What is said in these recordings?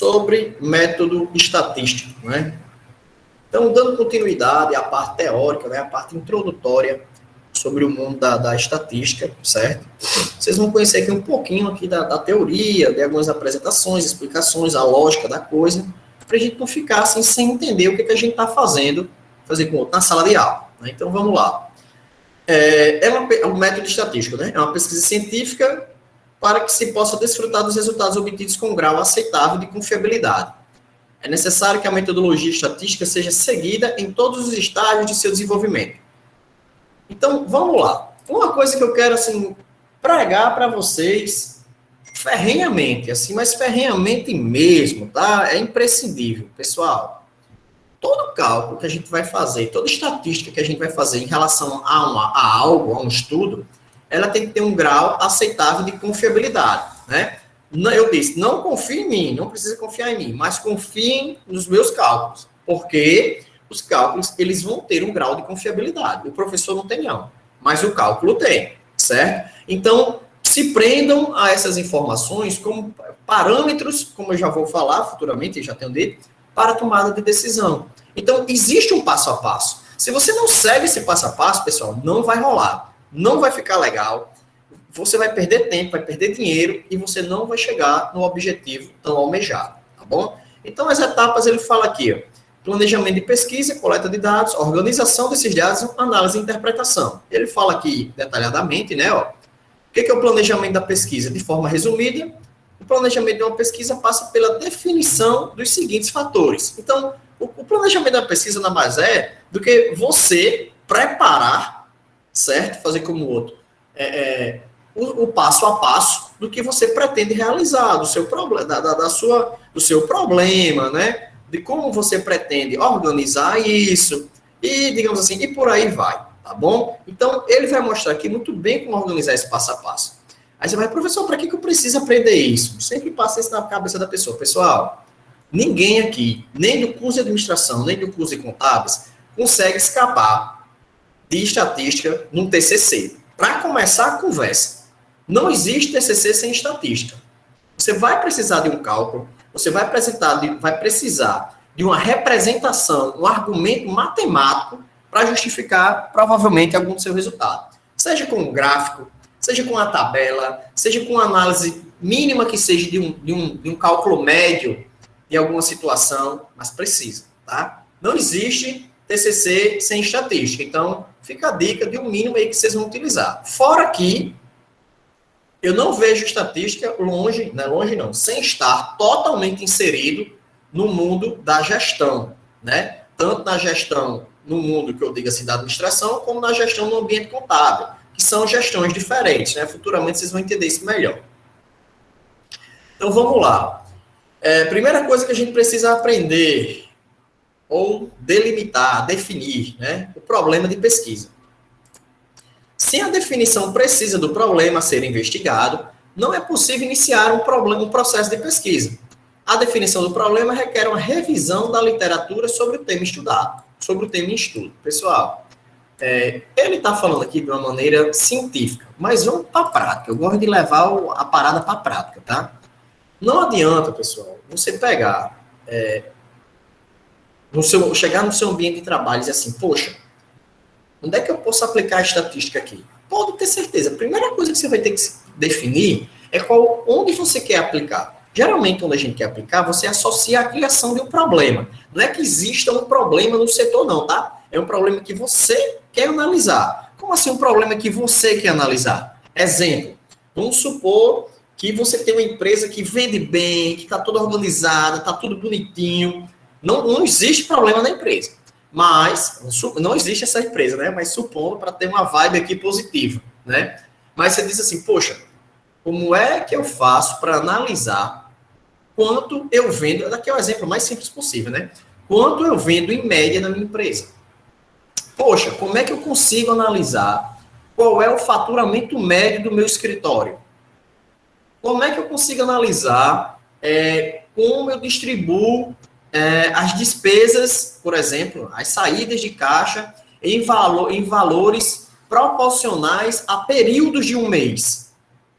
sobre método estatístico, né? Então, dando continuidade à parte teórica, né, à parte introdutória sobre o mundo da estatística, certo? Vocês vão conhecer aqui um pouquinho aqui da teoria, de algumas apresentações, explicações, a lógica da coisa, para a gente não ficar assim, sem entender o que a gente está fazendo, na sala de aula. Né? Então, vamos lá. É um método estatístico, né? É uma pesquisa científica para que se possa desfrutar dos resultados obtidos com um grau aceitável de confiabilidade. É necessário que a metodologia estatística seja seguida em todos os estágios de seu desenvolvimento. Então, vamos lá. Uma coisa que eu quero, assim, pregar para vocês ferrenhamente, assim, mas ferrenhamente mesmo, tá? É imprescindível, pessoal. Todo cálculo que a gente vai fazer, toda estatística que a gente vai fazer em relação a algo, a um estudo, ela tem que ter um grau aceitável de confiabilidade, né? Eu disse, não confie em mim, não precisa confiar em mim, mas confiem nos meus cálculos, porque os cálculos, eles vão ter um grau de confiabilidade. O professor não tem, não, mas o cálculo tem, certo? Então, se prendam a essas informações como parâmetros, como eu já vou falar futuramente, já tenho dito, para a tomada de decisão. Então, existe um passo a passo. Se você não segue esse passo a passo, pessoal, não vai rolar, não vai ficar legal, você vai perder tempo, vai perder dinheiro e você não vai chegar no objetivo tão almejado, tá bom? Então, as etapas, ele fala aqui, ó, planejamento de pesquisa, coleta de dados, organização desses dados, análise e interpretação. Ele fala aqui detalhadamente, né, ó, o que é o planejamento da pesquisa? De forma resumida, o planejamento de uma pesquisa passa pela definição dos seguintes fatores. Então, o planejamento da pesquisa nada mais é do que você preparar, certo? Fazer como o outro. O passo a passo do que você pretende realizar, do seu problema, do seu problema, né? De como você pretende organizar isso, e, digamos assim, e por aí vai, tá bom? Então, ele vai mostrar aqui muito bem como organizar esse passo a passo. Aí você vai, professor, para que eu preciso aprender isso? Sempre passa isso na cabeça da pessoa. Pessoal, ninguém aqui, nem do curso de administração, nem do curso de contábeis, consegue escapar de estatística num TCC. Para começar a conversa, não existe TCC sem estatística. Você vai precisar de um cálculo, você vai precisar de uma representação, um argumento matemático para justificar, provavelmente, algum do seu resultado. Seja com um gráfico, seja com uma tabela, seja com uma análise mínima que seja de um cálculo médio de alguma situação, mas precisa, tá? Não existe TCC sem estatística, então fica a dica de um mínimo aí que vocês vão utilizar. Fora que eu não vejo estatística longe não, sem estar totalmente inserido no mundo da gestão, né? Tanto na gestão, no mundo que eu digo assim, da administração, como na gestão no ambiente contábil, que são gestões diferentes, né? Futuramente vocês vão entender isso melhor. Então, vamos lá. Primeira coisa que a gente precisa aprender, ou delimitar, definir, né? O problema de pesquisa. Sem a definição precisa do problema a ser investigado, não é possível iniciar um processo de pesquisa. A definição do problema requer uma revisão da literatura sobre o tema estudado, sobre o tema em estudo. Pessoal, ele está falando aqui de uma maneira científica, mas vamos para a prática. Eu gosto de levar a parada para a prática, tá? Não adianta, pessoal, você pegar, chegar no seu ambiente de trabalho e dizer assim, poxa, onde é que eu posso aplicar a estatística aqui? Pode ter certeza. A primeira coisa que você vai ter que definir é onde você quer aplicar. Geralmente, onde a gente quer aplicar, você associa a criação de um problema. Não é que exista um problema no setor, não, tá? É um problema que você quer analisar. Como assim um problema que você quer analisar? Exemplo, vamos supor que você tem uma empresa que vende bem, que está toda organizada, está tudo bonitinho. Não existe problema na empresa. Mas, não existe essa empresa, né? Mas supondo para ter uma vibe aqui positiva, né? Mas você diz assim, poxa, como é que eu faço para analisar quanto eu vendo? Daqui é o exemplo mais simples possível, né? Quanto eu vendo em média na minha empresa? Poxa, como é que eu consigo analisar qual é o faturamento médio do meu escritório? Como é que eu consigo analisar como eu distribuo as despesas, por exemplo, as saídas de caixa em valores proporcionais a períodos de um mês?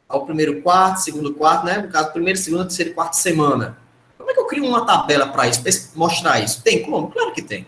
Ao primeiro quarto, segundo quarto, né? No caso, primeira, segunda, terceira e quarta semana. Como é que eu crio uma tabela para isso, para mostrar isso? Tem como? Claro que tem.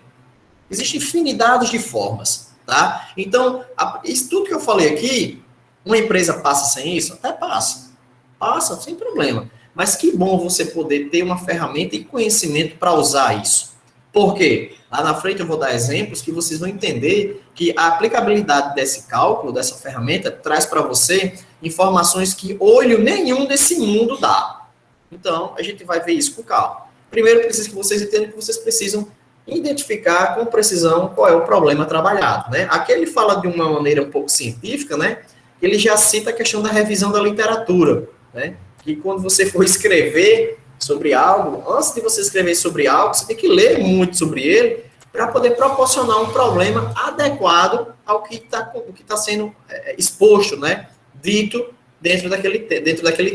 Existem infinidades de formas, tá? Então, isso tudo que eu falei aqui, uma empresa passa sem isso? Até passa. Passa, sem problema. Mas que bom você poder ter uma ferramenta e conhecimento para usar isso. Por quê? Lá na frente eu vou dar exemplos que vocês vão entender que a aplicabilidade desse cálculo, dessa ferramenta, traz para você informações que olho nenhum desse mundo dá. Então, a gente vai ver isso com calma. Primeiro, preciso que vocês entendam que vocês precisam identificar com precisão qual é o problema trabalhado, né? Aqui ele fala de uma maneira um pouco científica, né? Ele já cita a questão da revisão da literatura, né? Que quando você for escrever sobre algo, antes de você escrever sobre algo, você tem que ler muito sobre ele para poder proporcionar um problema adequado ao que está sendo exposto, né? Dito dentro daquele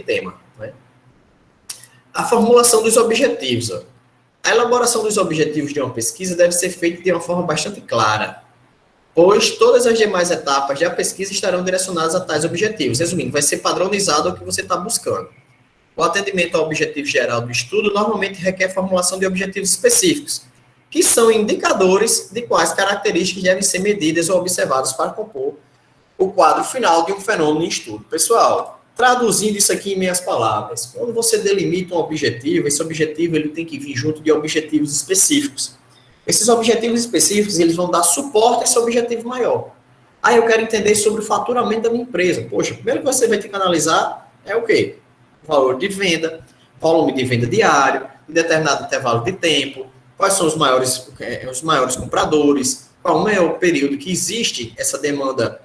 tema, né? A formulação dos objetivos. Ó. A elaboração dos objetivos de uma pesquisa deve ser feita de uma forma bastante clara, pois todas as demais etapas da pesquisa estarão direcionadas a tais objetivos. Resumindo, vai ser padronizado o que você está buscando. O atendimento ao objetivo geral do estudo normalmente requer formulação de objetivos específicos, que são indicadores de quais características devem ser medidas ou observadas para compor o quadro final de um fenômeno em estudo. Pessoal, traduzindo isso aqui em minhas palavras, quando você delimita um objetivo, esse objetivo ele tem que vir junto de objetivos específicos. Esses objetivos específicos, eles vão dar suporte a esse objetivo maior. Ah, eu quero entender sobre o faturamento da minha empresa. Poxa, primeiro que você vai ter que analisar é o quê? O valor de venda, volume de venda diário, em determinado intervalo de tempo, quais são os maiores compradores, qual é o período que existe essa demanda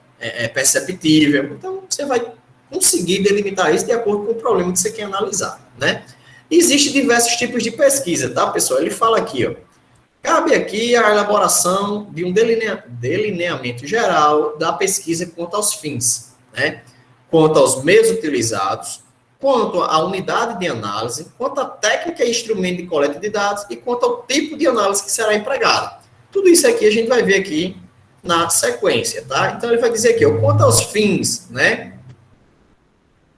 perceptível. Então, você vai conseguir delimitar isso de acordo com o problema que você quer analisar, né? Existem diversos tipos de pesquisa, tá, pessoal? Ele fala aqui, ó. Cabe aqui a elaboração de um delineamento geral da pesquisa quanto aos fins, né? Quanto aos meios utilizados, quanto à unidade de análise, quanto à técnica e instrumento de coleta de dados e quanto ao tipo de análise que será empregado. Tudo isso aqui a gente vai ver aqui na sequência, tá? Então, ele vai dizer aqui, ó, quanto aos fins, né?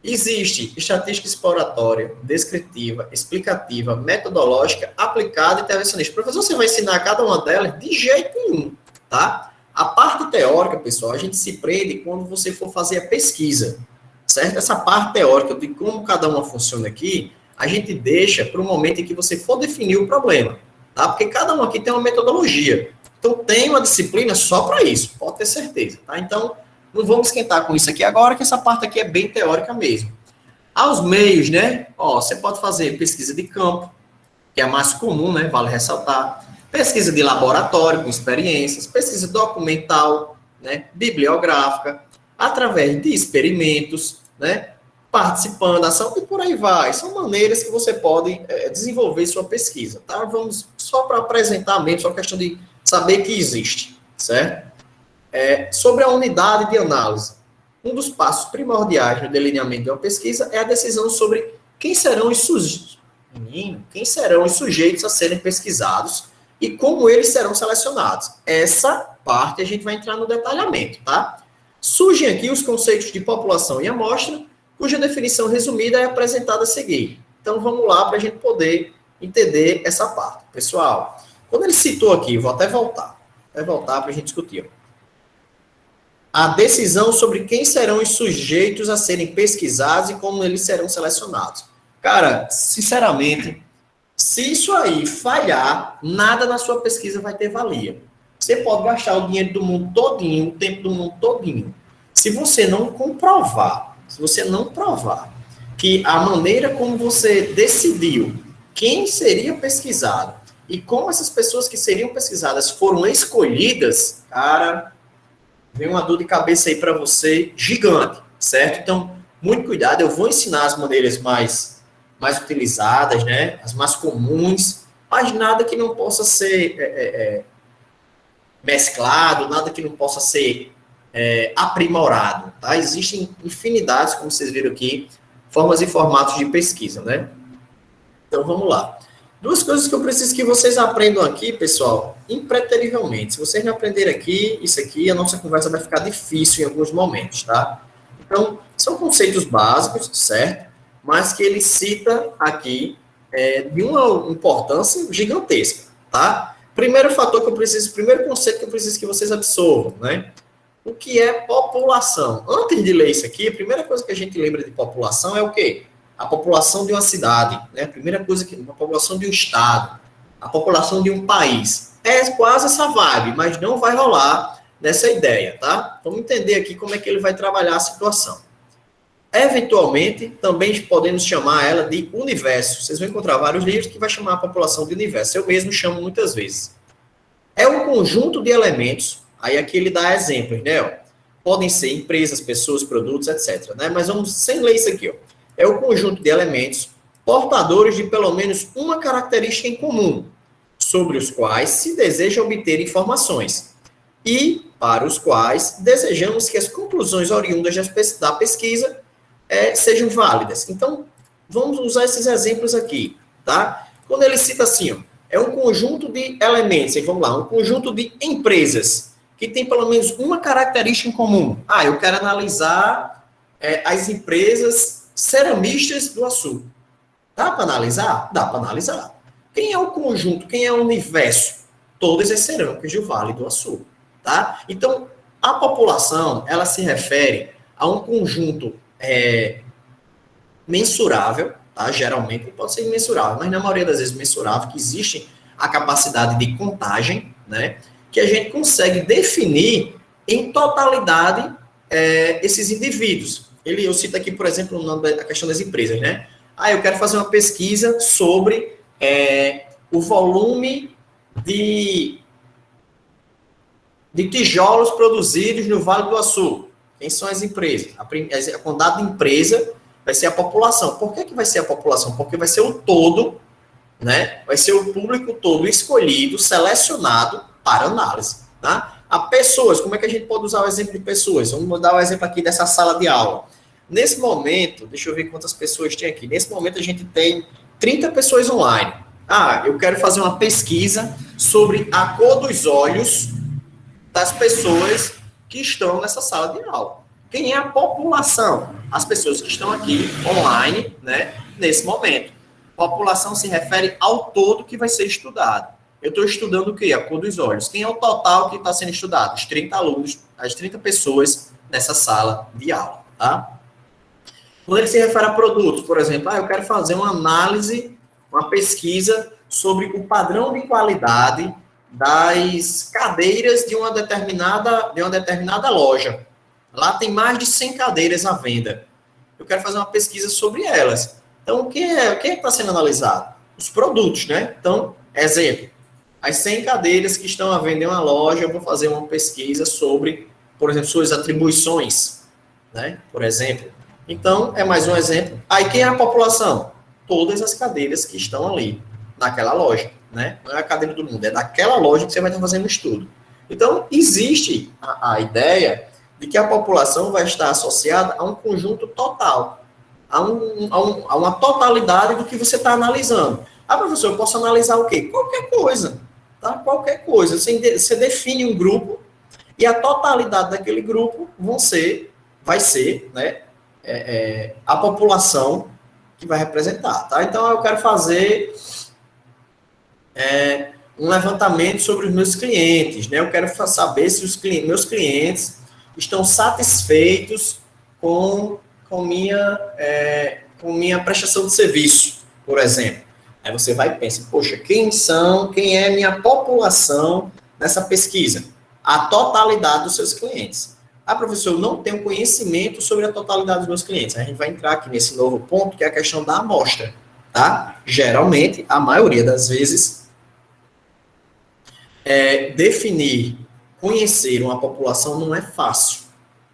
Existe estatística exploratória, descritiva, explicativa, metodológica, aplicada e intervencionista. Professor, você vai ensinar cada uma delas? De jeito nenhum, tá? A parte teórica, pessoal, a gente se prende quando você for fazer a pesquisa, certo? Essa parte teórica de como cada uma funciona aqui, a gente deixa para o momento em que você for definir o problema, tá? Porque cada uma aqui tem uma metodologia. Então, tem uma disciplina só para isso, pode ter certeza, tá? Então, não vamos esquentar com isso aqui agora, que essa parte aqui é bem teórica mesmo. Aos meios, né? Ó, você pode fazer pesquisa de campo, que é a mais comum, né? Vale ressaltar. Pesquisa de laboratório, com experiências. Pesquisa documental, né? Bibliográfica. Através de experimentos, né? Participando da ação e por aí vai. São maneiras que você pode desenvolver sua pesquisa, tá? Vamos só para apresentar mesmo, só questão de saber que existe, certo? Sobre a unidade de análise. Um dos passos primordiais no delineamento de uma pesquisa é a decisão sobre quem serão os sujeitos a serem pesquisados e como eles serão selecionados. Essa parte a gente vai entrar no detalhamento, tá? Surgem aqui os conceitos de população e amostra, cuja definição resumida é apresentada a seguir. Então, vamos lá para a gente poder entender essa parte. Pessoal, quando ele citou aqui, vou até voltar para a gente discutir, ó. A decisão sobre quem serão os sujeitos a serem pesquisados e como eles serão selecionados. Cara, sinceramente, se isso aí falhar, nada na sua pesquisa vai ter valia. Você pode gastar o dinheiro do mundo todinho, o tempo do mundo todinho. Se você não comprovar, se você não provar que a maneira como você decidiu quem seria pesquisado e como essas pessoas que seriam pesquisadas foram escolhidas, cara, vem uma dor de cabeça aí para você gigante, certo? Então, muito cuidado, eu vou ensinar as maneiras mais utilizadas, né? As mais comuns, mas nada que não possa ser mesclado, nada que não possa ser aprimorado, tá? Existem infinidades, como vocês viram aqui, formas e formatos de pesquisa, né? Então, vamos lá. Duas coisas que eu preciso que vocês aprendam aqui, pessoal, impreterivelmente. Se vocês não aprenderem aqui, isso aqui, a nossa conversa vai ficar difícil em alguns momentos, tá? Então, são conceitos básicos, certo? Mas que ele cita aqui de uma importância gigantesca, tá? Primeiro fator que eu preciso, primeiro conceito que eu preciso que vocês absorvam, né? O que é população? Antes de ler isso aqui, a primeira coisa que a gente lembra de população é o quê? A população de uma cidade, né? A primeira coisa que a população de um estado, a população de um país. É quase essa vibe, mas não vai rolar nessa ideia, tá? Vamos entender aqui como é que ele vai trabalhar a situação. Eventualmente, também podemos chamar ela de universo. Vocês vão encontrar vários livros que vai chamar a população de universo. Eu mesmo chamo muitas vezes. É um conjunto de elementos, aí aqui ele dá exemplos, né? Ó. Podem ser empresas, pessoas, produtos, etc. Né? Mas vamos sem ler isso aqui. Ó. É o conjunto de elementos portadores de pelo menos uma característica em comum, sobre os quais se deseja obter informações e para os quais desejamos que as conclusões oriundas da pesquisa sejam válidas. Então, vamos usar esses exemplos aqui, tá? Quando ele cita assim, ó, é um conjunto de elementos, vamos lá, um conjunto de empresas que tem pelo menos uma característica em comum. Ah, eu quero analisar as empresas ceramistas do Açu. Dá para analisar? Dá para analisar. Quem é o conjunto? Quem é o universo? Todas as cerâmicas do Vale do Açu, tá? Então, a população, ela se refere a um conjunto mensurável, tá? Geralmente pode ser imensurável, mas na maioria das vezes mensurável, que existe a capacidade de contagem, né? Que a gente consegue definir em totalidade esses indivíduos. Eu cito aqui, por exemplo, a questão das empresas, né? Ah, eu quero fazer uma pesquisa sobre o volume de tijolos produzidos no Vale do Açu. Quem são as empresas? A quantidade de empresa vai ser a população. Por que vai ser a população? Porque vai ser o todo, né? Vai ser o público todo escolhido, selecionado para análise, tá? A pessoas, como é que a gente pode usar o exemplo de pessoas? Vamos dar o exemplo aqui dessa sala de aula. Nesse momento, deixa eu ver quantas pessoas tem aqui. Nesse momento a gente tem 30 pessoas online. Ah, eu quero fazer uma pesquisa sobre a cor dos olhos das pessoas que estão nessa sala de aula. Quem é a população? As pessoas que estão aqui online, né, nesse momento. População se refere ao todo que vai ser estudado. Eu estou estudando o quê? A cor dos olhos. Quem é o total que está sendo estudado? Os 30 alunos, as 30 pessoas nessa sala de aula, tá? Quando ele se refere a produtos, por exemplo, eu quero fazer uma análise, uma pesquisa sobre o padrão de qualidade das cadeiras de uma determinada loja. Lá tem mais de 100 cadeiras à venda. Eu quero fazer uma pesquisa sobre elas. Então, o que é que está sendo analisado? Os produtos, né? Então, exemplo, as 100 cadeiras que estão à venda em uma loja, eu vou fazer uma pesquisa sobre, por exemplo, suas atribuições, né? Por exemplo. Então, é mais um exemplo. Aí, quem é a população? Todas as cadeiras que estão ali, naquela loja, né? Não é a cadeira do mundo, é daquela loja que você vai estar fazendo o estudo. Então, existe a ideia de que a população vai estar associada a um conjunto total, a uma totalidade do que você está analisando. Ah, professor, eu posso analisar o quê? Qualquer coisa, tá? Qualquer coisa. Você define um grupo e a totalidade daquele grupo vai ser, né? A população que vai representar, tá? Então, eu quero fazer um levantamento sobre os meus clientes, né? Eu quero saber se meus clientes estão satisfeitos com minha prestação de serviço, por exemplo. Aí você vai e pensa, poxa, quem é minha população nessa pesquisa? A totalidade dos seus clientes. Ah, professor, eu não tenho conhecimento sobre a totalidade dos meus clientes. A gente vai entrar aqui nesse novo ponto, que é a questão da amostra, tá? Geralmente, a maioria das vezes, conhecer uma população não é fácil,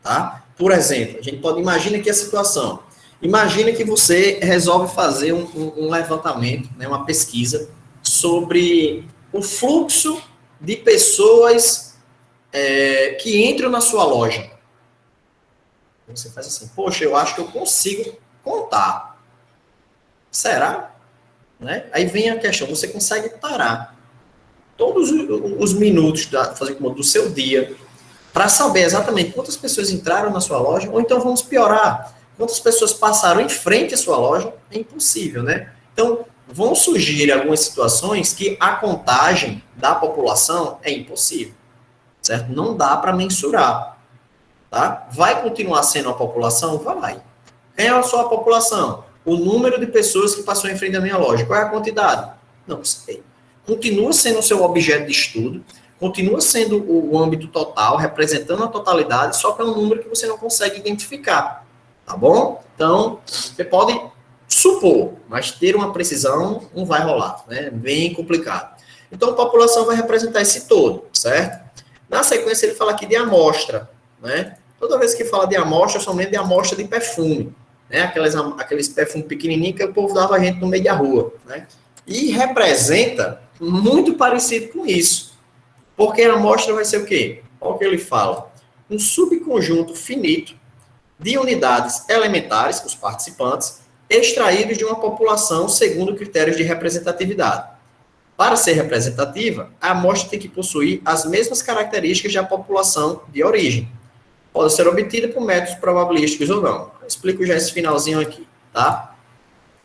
tá? Por exemplo, a gente pode imaginar aqui a situação. Imagina que você resolve fazer um levantamento, né, uma pesquisa sobre o fluxo de pessoas que entram na sua loja. Você faz assim, poxa, eu acho que eu consigo contar. Será? Né? Aí vem a questão, você consegue parar todos os minutos do seu dia para saber exatamente quantas pessoas entraram na sua loja, ou então vamos piorar, quantas pessoas passaram em frente à sua loja, é impossível, né? Então, vão surgir algumas situações que a contagem da população é impossível, certo? Não dá para mensurar, tá? Vai continuar sendo a população? Vai. Quem é a sua população? O número de pessoas que passou em frente à minha loja. Qual é a quantidade? Não sei. Continua sendo o seu objeto de estudo, continua sendo o âmbito total, representando a totalidade, só que é um número que você não consegue identificar, tá bom? Então, você pode supor, mas ter uma precisão não vai rolar, né? Bem complicado. Então, a população vai representar esse todo, certo? Na sequência, ele fala aqui de amostra, né? Toda vez que fala de amostra, somente de amostra de perfume, né? Aqueles perfumes pequenininhos que o povo dava a gente no meio da rua, né? E representa muito parecido com isso. Porque a amostra vai ser o quê? Olha o que ele fala. Um subconjunto finito de unidades elementares, os participantes, extraídos de uma população segundo critérios de representatividade. Para ser representativa, a amostra tem que possuir as mesmas características da população de origem. Pode ser obtida por métodos probabilísticos ou não. Eu explico já esse finalzinho aqui, tá?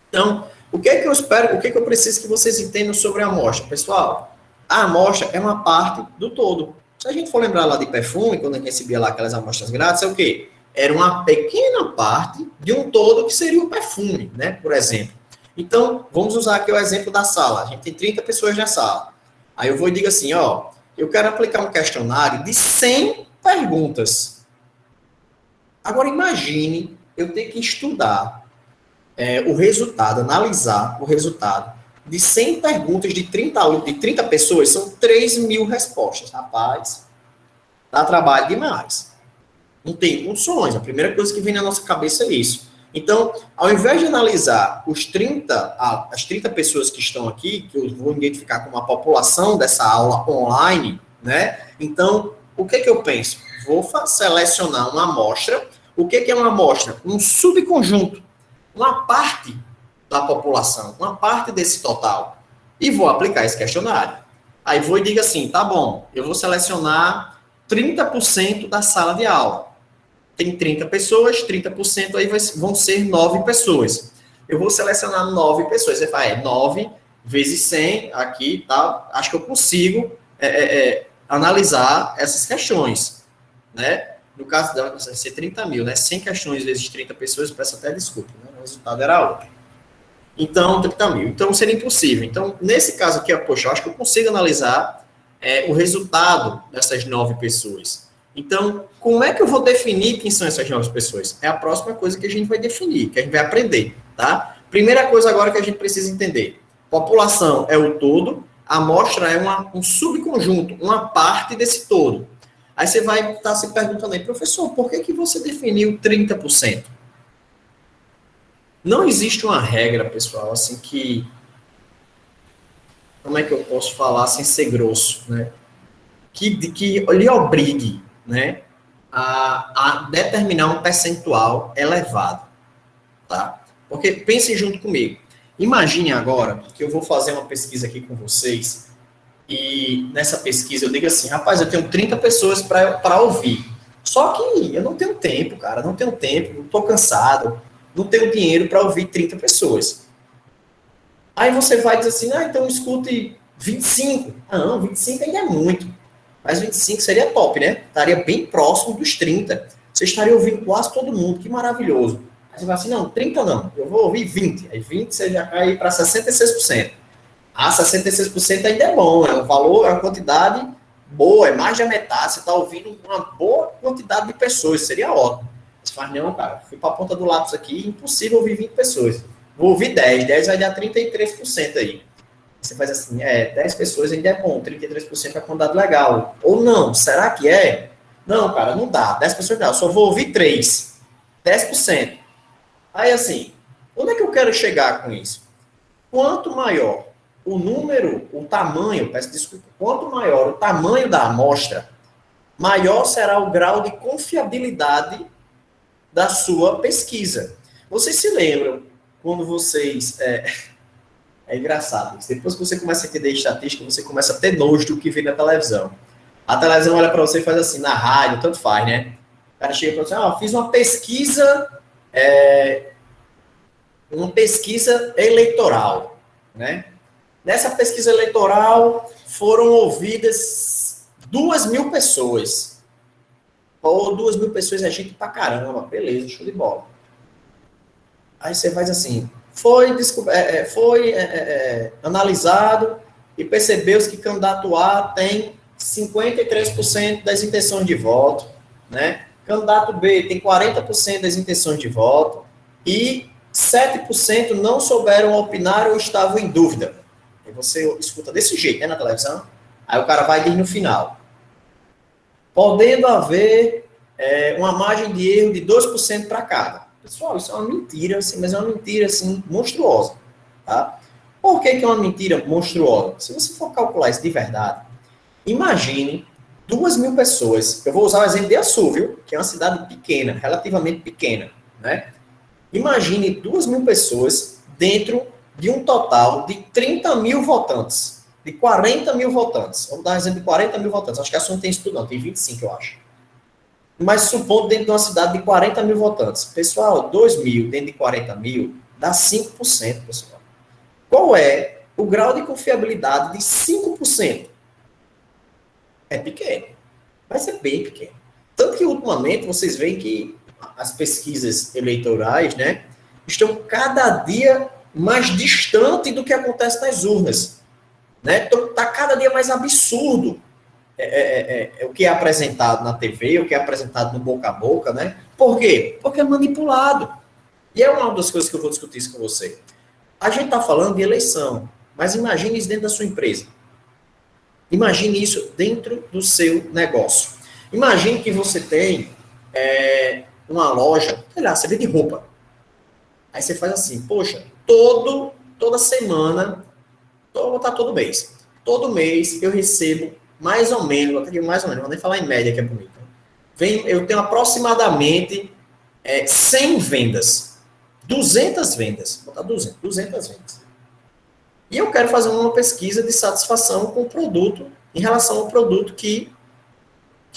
Então, o que é que eu espero, o que é que eu preciso que vocês entendam sobre a amostra? Pessoal, a amostra é uma parte do todo. Se a gente for lembrar lá de perfume, quando a gente recebia lá aquelas amostras grátis, é o quê? Era uma pequena parte de um todo que seria o perfume, né? Por exemplo. Então, vamos usar aqui o exemplo da sala. A gente tem 30 pessoas na sala. Aí eu vou e digo assim, ó, eu quero aplicar um questionário de 100 perguntas. Agora, imagine eu ter que estudar o resultado, analisar o resultado de 100 perguntas de 30 pessoas, são 3.000 respostas. Rapaz, dá trabalho demais. Não tem condições. A primeira coisa que vem na nossa cabeça é isso. Então, ao invés de analisar as 30 pessoas que estão aqui, que eu vou identificar como a população dessa aula online, né? Então, o que eu penso? Vou selecionar uma amostra. O que é uma amostra? Um subconjunto, uma parte da população, uma parte desse total. E vou aplicar esse questionário. Aí vou e digo assim, tá bom, eu vou selecionar 30% da sala de aula. Tem 30 pessoas, 30% aí vão ser 9 pessoas. Eu vou selecionar 9 pessoas. Você fala, 9 vezes 100 aqui, tá? Acho que eu consigo analisar essas questões, né? No caso dela, vai ser 30.000, né? 100 questões vezes 30 pessoas, peço até desculpa, né? O resultado era outro. Então, 30.000. Então, seria impossível. Então, nesse caso aqui, poxa, eu acho que eu consigo analisar o resultado dessas 9 pessoas. Então, como é que eu vou definir quem são essas 9 pessoas? É a próxima coisa que a gente vai definir, que a gente vai aprender, tá? Primeira coisa agora que a gente precisa entender. População é o todo, a amostra é um subconjunto, uma parte desse todo. Aí você vai estar se perguntando aí, professor, por que você definiu 30%? Não existe uma regra, pessoal, assim que... Como é que eu posso falar sem ser grosso, né? Que lhe obrigue, né, a determinar um percentual elevado, tá? Porque pensem junto comigo. Imagine agora que eu vou fazer uma pesquisa aqui com vocês e nessa pesquisa eu digo assim, rapaz, eu tenho 30 pessoas para ouvir. Só que eu não tenho tempo, cara, não tenho tempo, estou cansado, não tenho dinheiro para ouvir 30 pessoas. Aí você vai dizer assim, então escute 25. Não, 25 ainda é muito. Mas 25 seria top, né? Estaria bem próximo dos 30. Você estaria ouvindo quase todo mundo, que maravilhoso. Aí você vai assim, não, 30 não, eu vou ouvir 20. Aí 20 você já cai para 66%. 66% ainda é bom, é um valor, é uma quantidade boa, é mais da metade, você está ouvindo uma boa quantidade de pessoas, seria ótimo. Você faz, não, cara, fui para a ponta do lápis aqui, impossível ouvir 20 pessoas. Vou ouvir 10 vai dar 33% aí. Você faz assim, 10 pessoas ainda é bom, 33% é uma quantidade legal. Ou não, será que é? Não, cara, não dá, 10 pessoas não, eu só vou ouvir 3, 10%. Aí assim, onde é que eu quero chegar com isso? Quanto maior o número, o tamanho, peço desculpa, quanto maior o tamanho da amostra, maior será o grau de confiabilidade da sua pesquisa. Vocês se lembram, quando vocês... É engraçado. Depois que você começa a entender estatística, você começa a ter nojo do que vê na televisão. A televisão olha para você e faz assim, na rádio, tanto faz, né? O cara chega para você, fiz uma pesquisa eleitoral, né? Nessa pesquisa eleitoral foram ouvidas 2.000 pessoas. Pô, 2.000 pessoas é gente pra caramba, beleza, show de bola. Aí você faz assim, foi analisado e percebeu-se que candidato A tem 53% das intenções de voto, né? Candidato B tem 40% das intenções de voto e 7% não souberam opinar ou estavam em dúvida. E você escuta desse jeito, né, na televisão? Aí o cara vai dizer no final. Podendo haver uma margem de erro de 2% para cada. Pessoal, isso é uma mentira, assim, mas é uma mentira assim, monstruosa. Tá? Por que é uma mentira monstruosa? Se você for calcular isso de verdade, imagine 2.000 pessoas. Eu vou usar o exemplo de Açu, viu? Que é uma cidade pequena, relativamente pequena. Né? Imagine 2.000 pessoas dentro de um total de 30.000 votantes. De 40.000 votantes. Vamos dar um exemplo de 40.000 votantes. Acho que a Açu não tem isso tudo, não. Tem 25, eu acho. Mas supondo dentro de uma cidade de 40.000 votantes. Pessoal, 2.000 dentro de 40.000 dá 5%, pessoal. Qual é o grau de confiabilidade de 5%? É pequeno. Vai ser bem pequeno. Tanto que, ultimamente, vocês veem que as pesquisas eleitorais, né, estão cada dia mais distante do que acontece nas urnas. Né? Então, está cada dia mais absurdo o que é apresentado na TV, o que é apresentado no boca a boca, né? Por quê? Porque é manipulado. E é uma das coisas que eu vou discutir isso com você. A gente está falando de eleição, mas imagine isso dentro da sua empresa. Imagine isso dentro do seu negócio. Imagine que você tem uma loja, sei lá, você vende roupa. Aí você faz assim, poxa, toda semana, vou botar todo mês. Todo mês eu recebo mais ou menos, vou nem falar em média que é bonito. Eu tenho aproximadamente 100 vendas. 200 vendas. Vou botar 200 vendas. E eu quero fazer uma pesquisa de satisfação com o produto, em relação ao produto que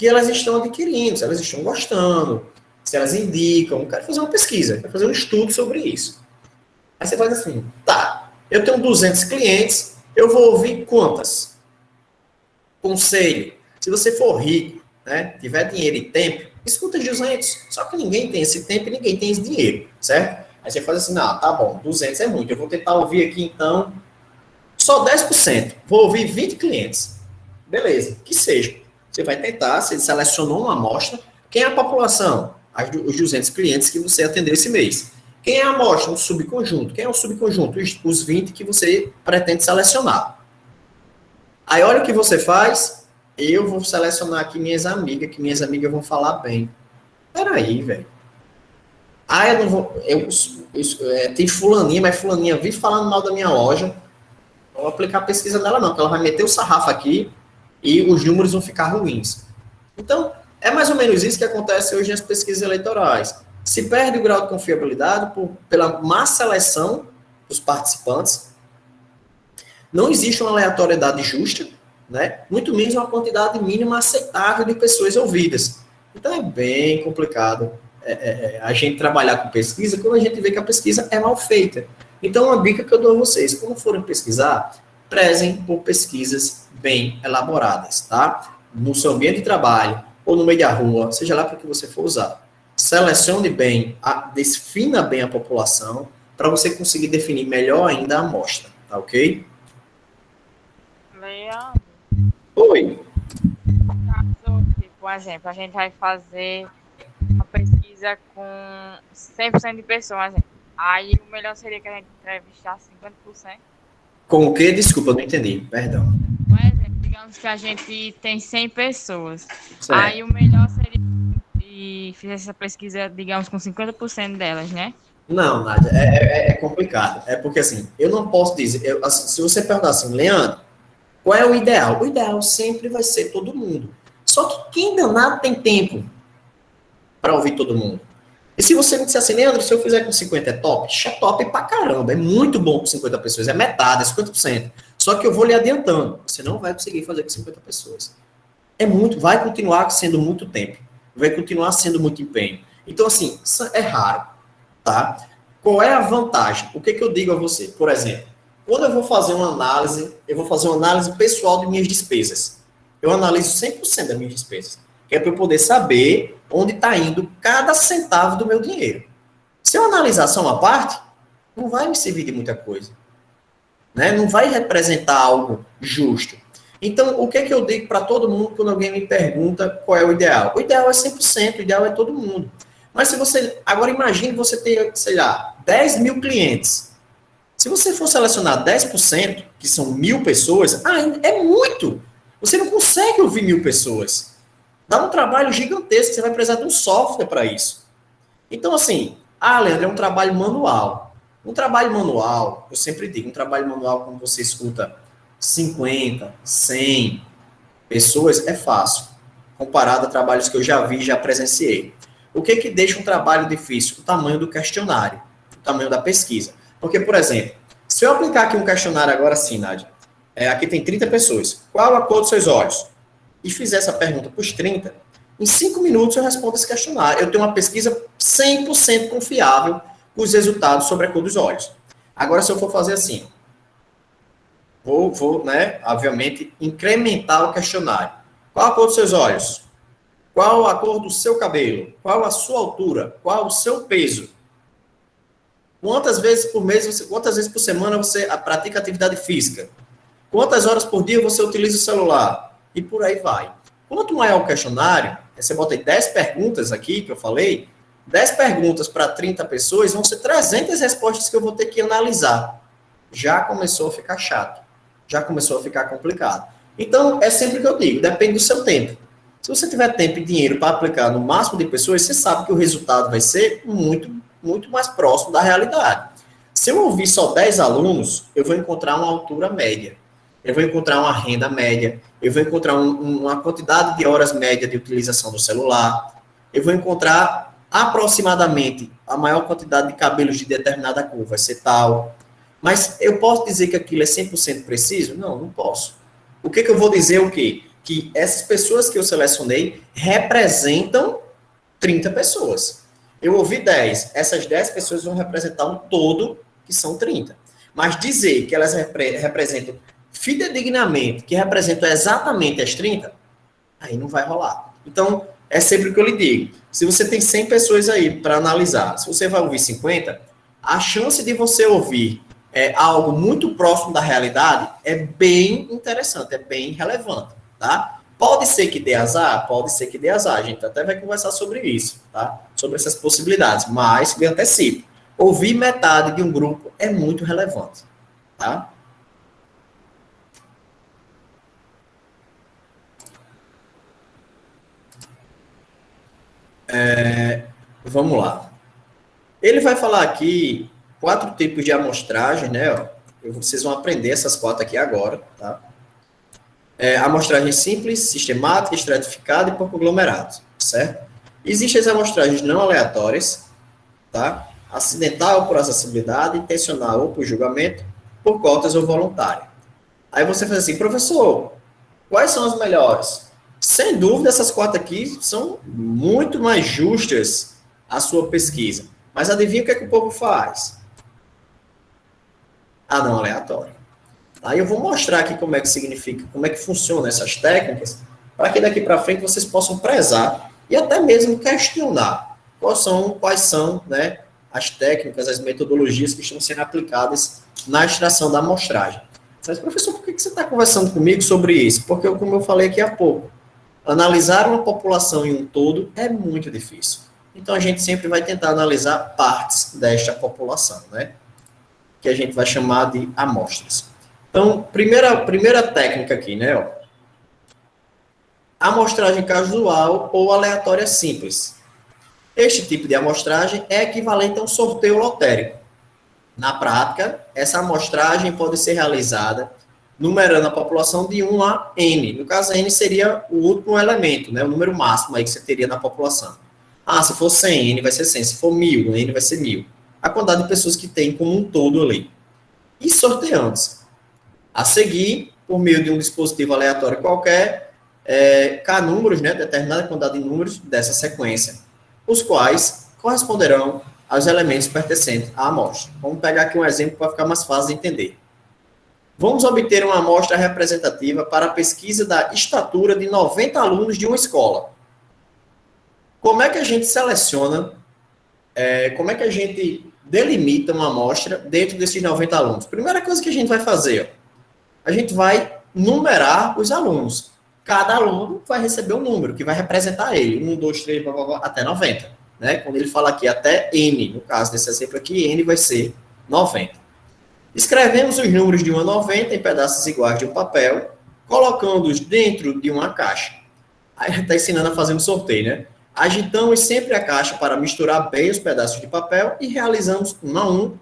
elas estão adquirindo, se elas estão gostando, se elas indicam. Eu quero fazer uma pesquisa, quero fazer um estudo sobre isso. Aí você faz assim, tá, eu tenho 200 clientes, eu vou ouvir quantas? Conselho, se você for rico, né, tiver dinheiro e tempo, escuta 200. Só que ninguém tem esse tempo e ninguém tem esse dinheiro, certo? Aí você faz assim, não, tá bom, 200 é muito, eu vou tentar ouvir aqui então só 10%. Vou ouvir 20 clientes. Beleza, que seja. Você vai tentar, você selecionou uma amostra. Quem é a população? Os 200 clientes que você atendeu esse mês. Quem é a amostra? Um subconjunto. Quem é o subconjunto? Os 20 que você pretende selecionar. Aí olha o que você faz. Eu vou selecionar aqui minhas amigas, que minhas amigas vão falar bem. Peraí, velho. Ah, eu não vou... tem fulaninha, mas fulaninha vive falando mal da minha loja. Não vou aplicar a pesquisa dela não, porque ela vai meter o sarrafo aqui e os números vão ficar ruins. Então, é mais ou menos isso que acontece hoje nas pesquisas eleitorais. Se perde o grau de confiabilidade pela má seleção dos participantes. Não existe uma aleatoriedade justa, né? Muito menos uma quantidade mínima aceitável de pessoas ouvidas. Então, é bem complicado a gente trabalhar com pesquisa quando a gente vê que a pesquisa é mal feita. Então, uma dica que eu dou a vocês, quando forem pesquisar, prezem por pesquisas bem elaboradas, tá? No seu ambiente de trabalho, ou no meio da rua, seja lá para o que você for usar. Selecione bem, defina bem a população, para você conseguir definir melhor ainda a amostra, tá ok? Leandro. Oi. Caso, por exemplo, a gente vai fazer uma pesquisa com 100% de pessoas, aí o melhor seria que a gente entrevistasse 50%. Com o quê? Desculpa, eu não entendi. Perdão. Por exemplo, digamos que a gente tem 100 pessoas. Certo. Aí o melhor seria que fizesse essa pesquisa, digamos, com 50% delas, né? Não, Nádia, é complicado. É porque, assim, eu não posso dizer... se você perguntar assim, Leandro, qual é o ideal? O ideal sempre vai ser todo mundo. Só que quem danado tem tempo para ouvir todo mundo? E se você me disser assim, Leandro, se eu fizer com 50 é top? É top pra caramba, é muito bom com 50 pessoas, é metade, é 50%. Só que eu vou lhe adiantando, você não vai conseguir fazer com 50 pessoas. Vai continuar sendo muito tempo, vai continuar sendo muito empenho. Então, assim, é raro, tá? Qual é a vantagem? O que eu digo a você? Por exemplo, Quando eu vou fazer uma análise, eu vou fazer uma análise pessoal de minhas despesas. Eu analiso 100% das minhas despesas, que é para eu poder saber onde está indo cada centavo do meu dinheiro. Se eu analisar só uma parte, não vai me servir de muita coisa, né? Não vai representar algo justo. Então, o que é que eu digo para todo mundo quando alguém me pergunta qual é o ideal? O ideal é 100%, o ideal é todo mundo. Mas se você, agora imagine você ter, sei lá, 10 mil clientes. Se você for selecionar 10%, que são 1.000 pessoas, é muito. Você não consegue ouvir 1.000 pessoas. Dá um trabalho gigantesco, você vai precisar de um software para isso. Então, assim, Leandro, é um trabalho manual. Um trabalho manual, eu sempre digo, um trabalho manual, quando você escuta 50, 100 pessoas, é fácil, comparado a trabalhos que eu já vi, já presenciei. O que deixa um trabalho difícil? O tamanho do questionário, o tamanho da pesquisa. Porque, por exemplo, se eu aplicar aqui um questionário agora assim, Nádia, aqui tem 30 pessoas, qual a cor dos seus olhos? E fizer essa pergunta para os 30, em 5 minutos eu respondo esse questionário. Eu tenho uma pesquisa 100% confiável com os resultados sobre a cor dos olhos. Agora, se eu for fazer assim, vou, né, obviamente, incrementar o questionário. Qual a cor dos seus olhos? Qual a cor do seu cabelo? Qual a sua altura? Qual o seu peso? Quantas vezes por mês, quantas vezes por semana você pratica atividade física? Quantas horas por dia você utiliza o celular? E por aí vai. Quanto maior o questionário, você bota aí 10 perguntas aqui, que eu falei, 10 perguntas para 30 pessoas, vão ser 300 respostas que eu vou ter que analisar. Já começou a ficar chato. Já começou a ficar complicado. Então, é sempre o que eu digo, depende do seu tempo. Se você tiver tempo e dinheiro para aplicar no máximo de pessoas, você sabe que o resultado vai ser muito mais próximo da realidade. Se eu ouvir só 10 alunos, eu vou encontrar uma altura média. Eu vou encontrar uma renda média. Eu vou encontrar uma quantidade de horas média de utilização do celular. Eu vou encontrar aproximadamente a maior quantidade de cabelos de determinada cor, vai ser tal. Mas eu posso dizer que aquilo é 100% preciso? Não, não posso. O que eu vou dizer é o quê? Que essas pessoas que eu selecionei representam 30 pessoas. Eu ouvi 10. Essas 10 pessoas vão representar um todo, que são 30. Mas dizer que elas representam fidedignamente, que representam exatamente as 30, aí não vai rolar. Então, é sempre o que eu lhe digo. Se você tem 100 pessoas aí para analisar, se você vai ouvir 50, a chance de você ouvir algo muito próximo da realidade é bem interessante, é bem relevante, tá? Pode ser que dê azar? Pode ser que dê azar. A gente até vai conversar sobre isso, tá? Sobre essas possibilidades. Mas, me antecipo, ouvir metade de um grupo é muito relevante, tá? Vamos lá. Ele vai falar aqui 4 tipos de amostragem, né? Vocês vão aprender essas 4 aqui agora, tá? Amostragem simples, sistemática, estratificada e por conglomerados, certo? Existem as amostragens não aleatórias, tá? Acidental por acessibilidade, intencional ou por julgamento, por cotas ou voluntária. Aí você faz assim, professor, quais são as melhores? Sem dúvida, essas 4 aqui são muito mais justas à sua pesquisa. Mas adivinha o que é que o povo faz? Não aleatório. Aí eu vou mostrar aqui como é que significa, como é que funcionam essas técnicas, para que daqui para frente vocês possam prezar e até mesmo questionar quais são, né, as técnicas, as metodologias que estão sendo aplicadas na extração da amostragem. Mas, professor, por que você está conversando comigo sobre isso? Porque, como eu falei aqui há pouco, analisar uma população em um todo é muito difícil. Então, a gente sempre vai tentar analisar partes desta população, né? Que a gente vai chamar de amostras. Então, primeira técnica aqui, né? Ó. Amostragem casual ou aleatória simples. Este tipo de amostragem é equivalente a um sorteio lotérico. Na prática, essa amostragem pode ser realizada numerando a população de 1 a N. No caso, N seria o último elemento, né? O número máximo aí que você teria na população. Se for 100, N vai ser 100. Se for 1.000, N vai ser 1.000. A quantidade de pessoas que tem como um todo ali. E sorteando-se. A seguir, por meio de um dispositivo aleatório qualquer, K números, né, determinada quantidade de números dessa sequência, os quais corresponderão aos elementos pertencentes à amostra. Vamos pegar aqui um exemplo para ficar mais fácil de entender. Vamos obter uma amostra representativa para a pesquisa da estatura de 90 alunos de uma escola. Como é que a gente seleciona, como é que a gente delimita uma amostra dentro desses 90 alunos? Primeira coisa que a gente vai fazer, a gente vai numerar os alunos. Cada aluno vai receber um número que vai representar ele. 1, 2, 3, blá, blá, blá, até 90. Né? Quando ele fala aqui até N, no caso desse exemplo aqui, N vai ser 90. Escrevemos os números de 1 a 90 em pedaços iguais de um papel, colocando-os dentro de uma caixa. Aí a gente está ensinando a fazer um sorteio, né? Agitamos sempre a caixa para misturar bem os pedaços de papel e realizamos 1 a 1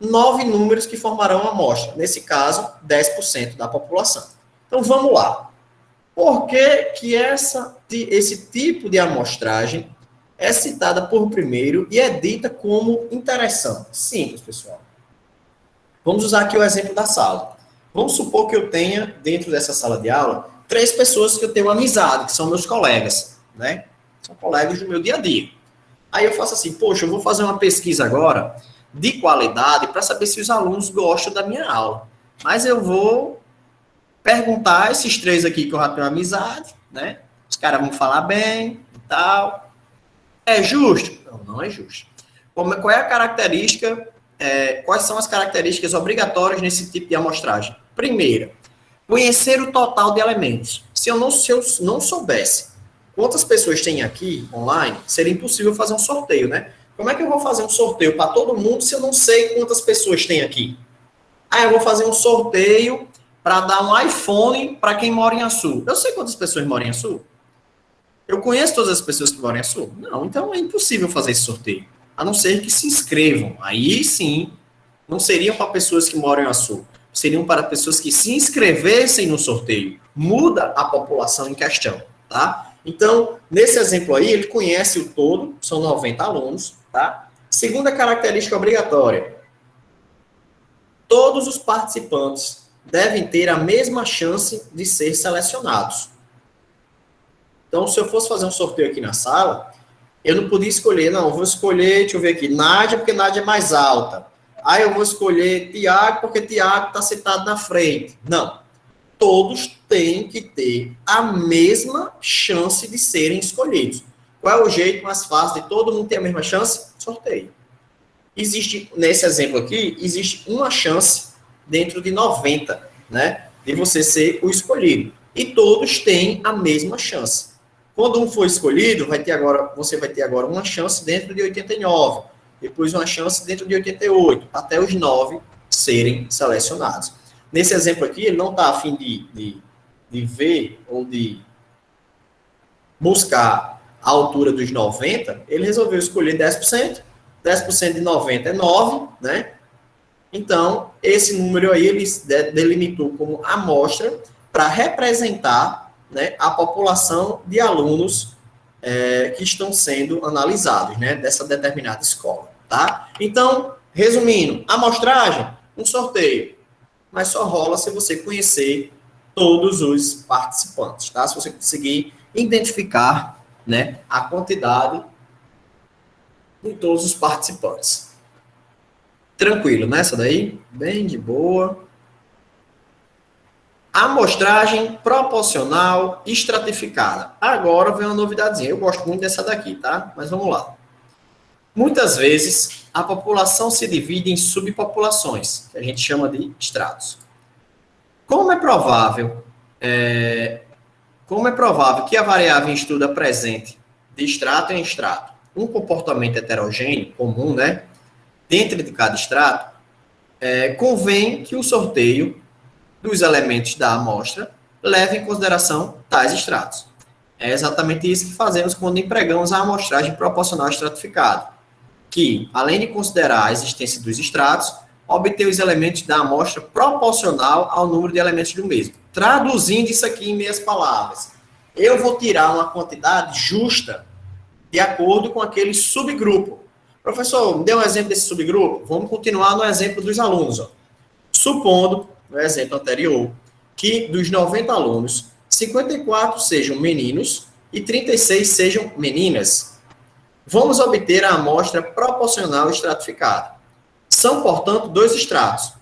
9 números que formarão a amostra. Nesse caso, 10% da população. Então, vamos lá. Por que esse tipo de amostragem é citada por primeiro e é dita como interessante? Simples, pessoal. Vamos usar aqui o exemplo da sala. Vamos supor que eu tenha, dentro dessa sala de aula, 3 pessoas que eu tenho amizade, que são meus colegas, né? São colegas do meu dia a dia. Aí eu faço assim, poxa, eu vou fazer uma pesquisa agora de qualidade para saber se os alunos gostam da minha aula. Mas eu vou perguntar a esses 3 aqui que eu já tenho amizade, né? Os caras vão falar bem e tal. É justo? Não, não é justo. Qual é a característica... quais são as características obrigatórias nesse tipo de amostragem? Primeira, conhecer o total de elementos. Se eu não soubesse quantas pessoas tem aqui online, seria impossível fazer um sorteio, né? Como é que eu vou fazer um sorteio para todo mundo se eu não sei quantas pessoas tem aqui? Eu vou fazer um sorteio para dar um iPhone para quem mora em Açu. Eu sei quantas pessoas moram em Açu? Eu conheço todas as pessoas que moram em Açu? Não, então é impossível fazer esse sorteio. A não ser que se inscrevam. Aí sim, não seriam para pessoas que moram em Açu. Seriam para pessoas que se inscrevessem no sorteio. Muda a população em questão, tá? Então, nesse exemplo aí, ele conhece o todo, são 90 alunos, tá? Segunda característica obrigatória. Todos os participantes devem ter a mesma chance de ser selecionados. Então, se eu fosse fazer um sorteio aqui na sala, eu não podia escolher, não, vou escolher, deixa eu ver aqui, Nádia, porque Nádia é mais alta. Aí eu vou escolher Tiago, porque Tiago está sentado na frente. Não. Todos têm que ter a mesma chance de serem escolhidos. Qual é o jeito mais fácil de todo mundo ter a mesma chance? Sorteio. Existe, nesse exemplo aqui, existe uma chance dentro de 90, né? De você ser o escolhido. E todos têm a mesma chance. Quando um for escolhido, você vai ter agora uma chance dentro de 89, depois uma chance dentro de 88, até os 9 serem selecionados. Nesse exemplo aqui, ele não está a fim de ver ou de buscar a altura dos 90, ele resolveu escolher 10%, 10% de 90 é 9, né? Então, esse número aí, ele delimitou como amostra para representar, né, a população de alunos que estão sendo analisados, né, dessa determinada escola, tá? Então, resumindo, amostragem, um sorteio, mas só rola se você conhecer todos os participantes, tá? Se você conseguir identificar, né, a quantidade de todos os participantes. Tranquilo, né? Essa daí, bem de boa. Amostragem proporcional estratificada. Agora vem uma novidadezinha. Eu gosto muito dessa daqui, tá? Mas vamos lá. Muitas vezes, a população se divide em subpopulações, que a gente chama de estratos. Como é provável que a variável em estudo apresente de extrato em extrato um comportamento heterogêneo, comum, né? Dentro de cada extrato, convém que o sorteio dos elementos da amostra leve em consideração tais extratos. É exatamente isso que fazemos quando empregamos a amostragem proporcional estratificada, que, além de considerar a existência dos extratos, obter os elementos da amostra proporcional ao número de elementos do mesmo. Traduzindo isso aqui em meias palavras, eu vou tirar uma quantidade justa de acordo com aquele subgrupo. Professor, me dê um exemplo desse subgrupo? Vamos continuar no exemplo dos alunos. Ó. Supondo, no exemplo anterior, que dos 90 alunos, 54 sejam meninos e 36 sejam meninas. Vamos obter a amostra proporcional estratificada. São, portanto, 2 estratos.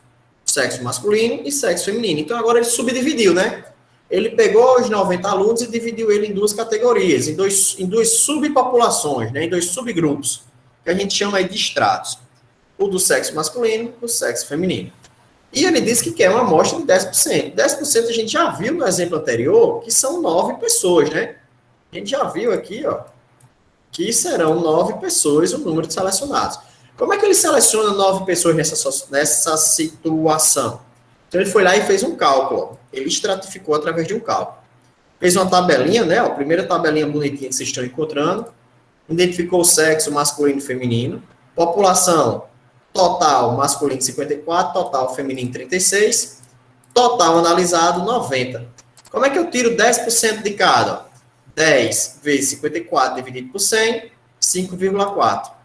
sexo masculino e sexo feminino. Então, agora ele subdividiu, né? Ele pegou os 90 alunos e dividiu ele em duas categorias, em duas subpopulações, né? Em dois subgrupos, que a gente chama aí de estratos. O do sexo masculino e o sexo feminino. E ele disse que quer uma amostra de 10%. 10% a gente já viu no exemplo anterior, que são 9 pessoas, né? A gente já viu aqui, ó, que serão 9 pessoas o número de selecionados. Como é que ele seleciona 9 pessoas nessa situação? Então, ele foi lá e fez um cálculo. Ele estratificou através de um cálculo. Fez uma tabelinha, né? A primeira tabelinha bonitinha que vocês estão encontrando. Identificou o sexo masculino e feminino. População total masculino 54, total feminino 36. Total analisado 90. Como é que eu tiro 10% de cada? 10 vezes 54 dividido por 100, 5,4.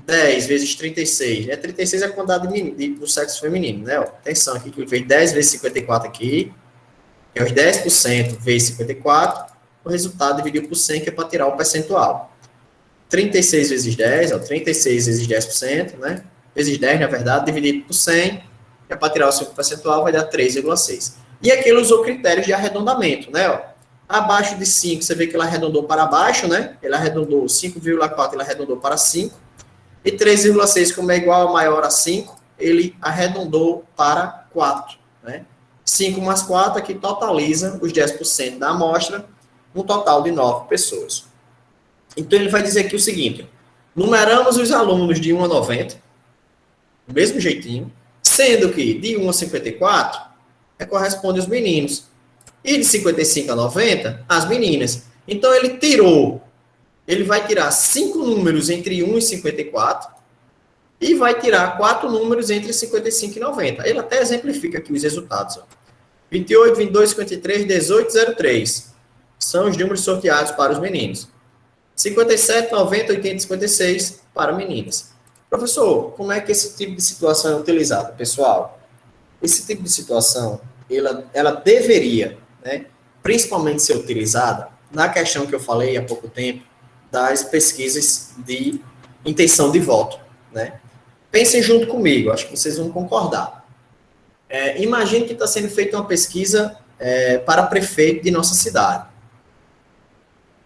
10 vezes 36, né? 36 é a quantidade do sexo feminino, né? Ó, atenção aqui que ele fez 10 vezes 54 aqui, que é os 10% vezes 54, o resultado dividido por 100, que é para tirar o percentual. 36 vezes 10, ó, 36 vezes 10%, né? Vezes 10, na verdade, dividido por 100, que é para tirar o 5 percentual, vai dar 3,6. E aqui ele usou critérios de arredondamento, né? Ó, abaixo de 5, você vê que ele arredondou para baixo, né? Ele arredondou 5,4, ele arredondou para 5. E 3,6, como é igual a maior a 5, ele arredondou para 4. Né? 5 mais 4 aqui totaliza os 10% da amostra, um total de 9 pessoas. Então, ele vai dizer aqui o seguinte: numeramos os alunos de 1 a 90, do mesmo jeitinho, sendo que de 1 a 54 corresponde aos meninos, e de 55 a 90, as meninas. Então, ele vai tirar 5 números entre 1 e 54 e vai tirar 4 números entre 55 e 90. Ele até exemplifica aqui os resultados. Ó. 28, 22, 53, 18, 03. São os números sorteados para os meninos. 57, 90, 80 e 56 para meninas. Professor, como é que esse tipo de situação é utilizado, pessoal? Esse tipo de situação, ela deveria, né, principalmente ser utilizada na questão que eu falei há pouco tempo, das pesquisas de intenção de voto, né? Pensem junto comigo, acho que vocês vão concordar. Imagine que está sendo feita uma pesquisa para prefeito de nossa cidade.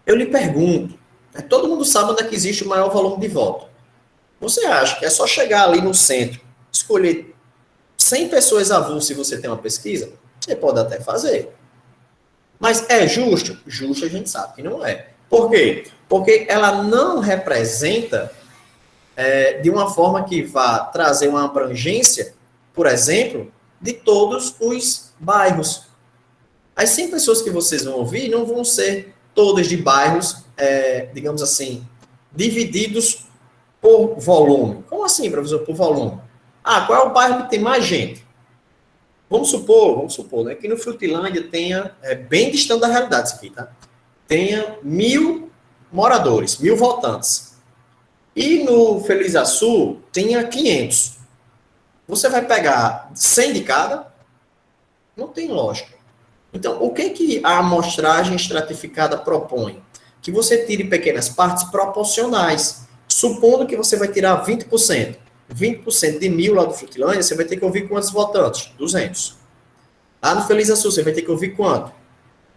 Eu lhe pergunto, todo mundo sabe onde é que existe o maior volume de voto. Você acha que é só chegar ali no centro, escolher 100 pessoas avulsas e você tem uma pesquisa? Você pode até fazer. Mas é justo? Justo a gente sabe que não é. Por quê? Porque ela não representa de uma forma que vá trazer uma abrangência, por exemplo, de todos os bairros. As 100 pessoas que vocês vão ouvir não vão ser todas de bairros, digamos assim, divididos por volume. Como assim, professor, por volume? Qual é o bairro que tem mais gente? Vamos supor, né, que no Frutilândia tenha, bem distante da realidade isso aqui, tá? Tenha 1.000 moradores, 1.000 votantes. E no Feliz Açu tenha 500. Você vai pegar 100 de cada? Não tem lógica. Então, o que a amostragem estratificada propõe? Que você tire pequenas partes proporcionais. Supondo que você vai tirar 20%. 20% de 1.000 lá do Frutilândia, você vai ter que ouvir quantos votantes? 200. Lá no Feliz Açu, você vai ter que ouvir quanto?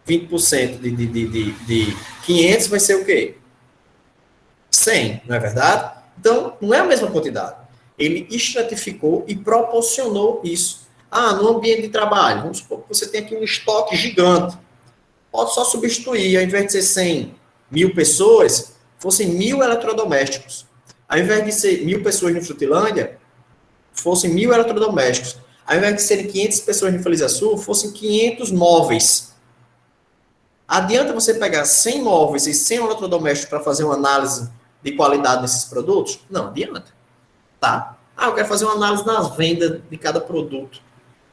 20% de 500 vai ser o quê? 100, não é verdade? Então, não é a mesma quantidade. Ele estratificou e proporcionou isso. No ambiente de trabalho, vamos supor que você tem aqui um estoque gigante. Pode só substituir, ao invés de ser 100.000 pessoas, fossem 1.000 eletrodomésticos. Ao invés de ser 1.000 pessoas no Frutilândia, fossem 1.000 eletrodomésticos. Ao invés de serem 500 pessoas no Feliz Açu, fossem 500 móveis. Adianta você pegar 100 móveis e 100 eletrodomésticos para fazer uma análise de qualidade desses produtos? Não adianta. Tá? Eu quero fazer uma análise nas vendas de cada produto.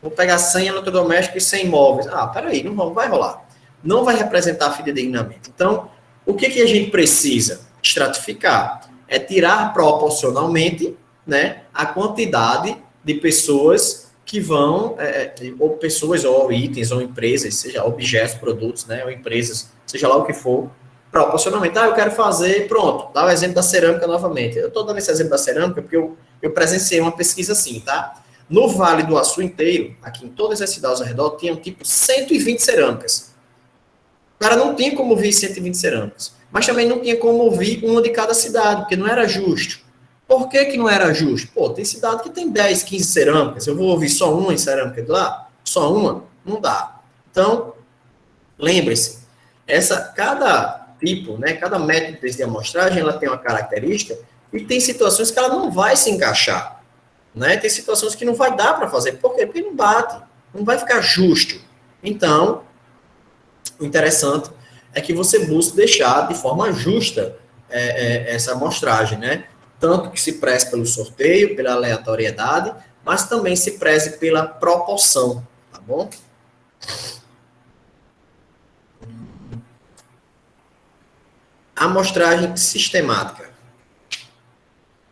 Vou pegar 100 eletrodomésticos e 100 móveis. Peraí, não vai rolar. Não vai representar fidedignamente. Então, o que a gente precisa? Estratificar. É tirar proporcionalmente, né, a quantidade de pessoas que vão, ou pessoas, ou itens, ou empresas, seja objetos, produtos, né, ou empresas, seja lá o que for, proporcionalmente. Eu quero fazer, pronto, dá o exemplo da cerâmica novamente. Eu estou dando esse exemplo da cerâmica porque eu presenciei uma pesquisa assim, tá? No Vale do Açu inteiro, aqui em todas as cidades ao redor, tinham tipo 120 cerâmicas. O cara não tinha como ouvir 120 cerâmicas. Mas também não tinha como ouvir uma de cada cidade, porque não era justo. Por que que não era justo? Pô, tem cidade que tem 10, 15 cerâmicas. Eu vou ouvir só uma em cerâmica de lá? Só uma? Não dá. Então, lembre-se, cada tipo, né, cada método de amostragem, ela tem uma característica e tem situações que ela não vai se encaixar. Né? Tem situações que não vai dar para fazer. Por quê? Porque não bate. Não vai ficar justo. Então, o interessante é que você busque deixar de forma justa essa amostragem, né? Tanto que se preze pelo sorteio, pela aleatoriedade, mas também se preze pela proporção, tá bom? Amostragem sistemática.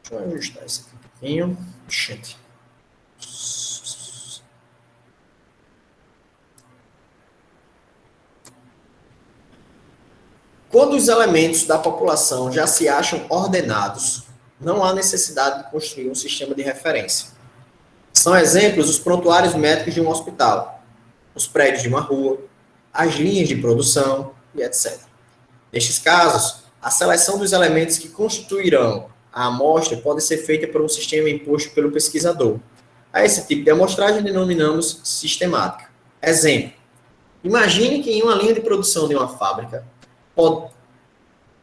Deixa eu ajustar isso aqui um pouquinho. Gente. Quando os elementos da população já se acham ordenados, não há necessidade de construir um sistema de referência. São exemplos os prontuários médicos de um hospital, os prédios de uma rua, as linhas de produção e etc. Nestes casos, a seleção dos elementos que constituirão a amostra pode ser feita por um sistema imposto pelo pesquisador. A esse tipo de amostragem denominamos sistemática. Exemplo. Imagine que em uma linha de produção de uma fábrica,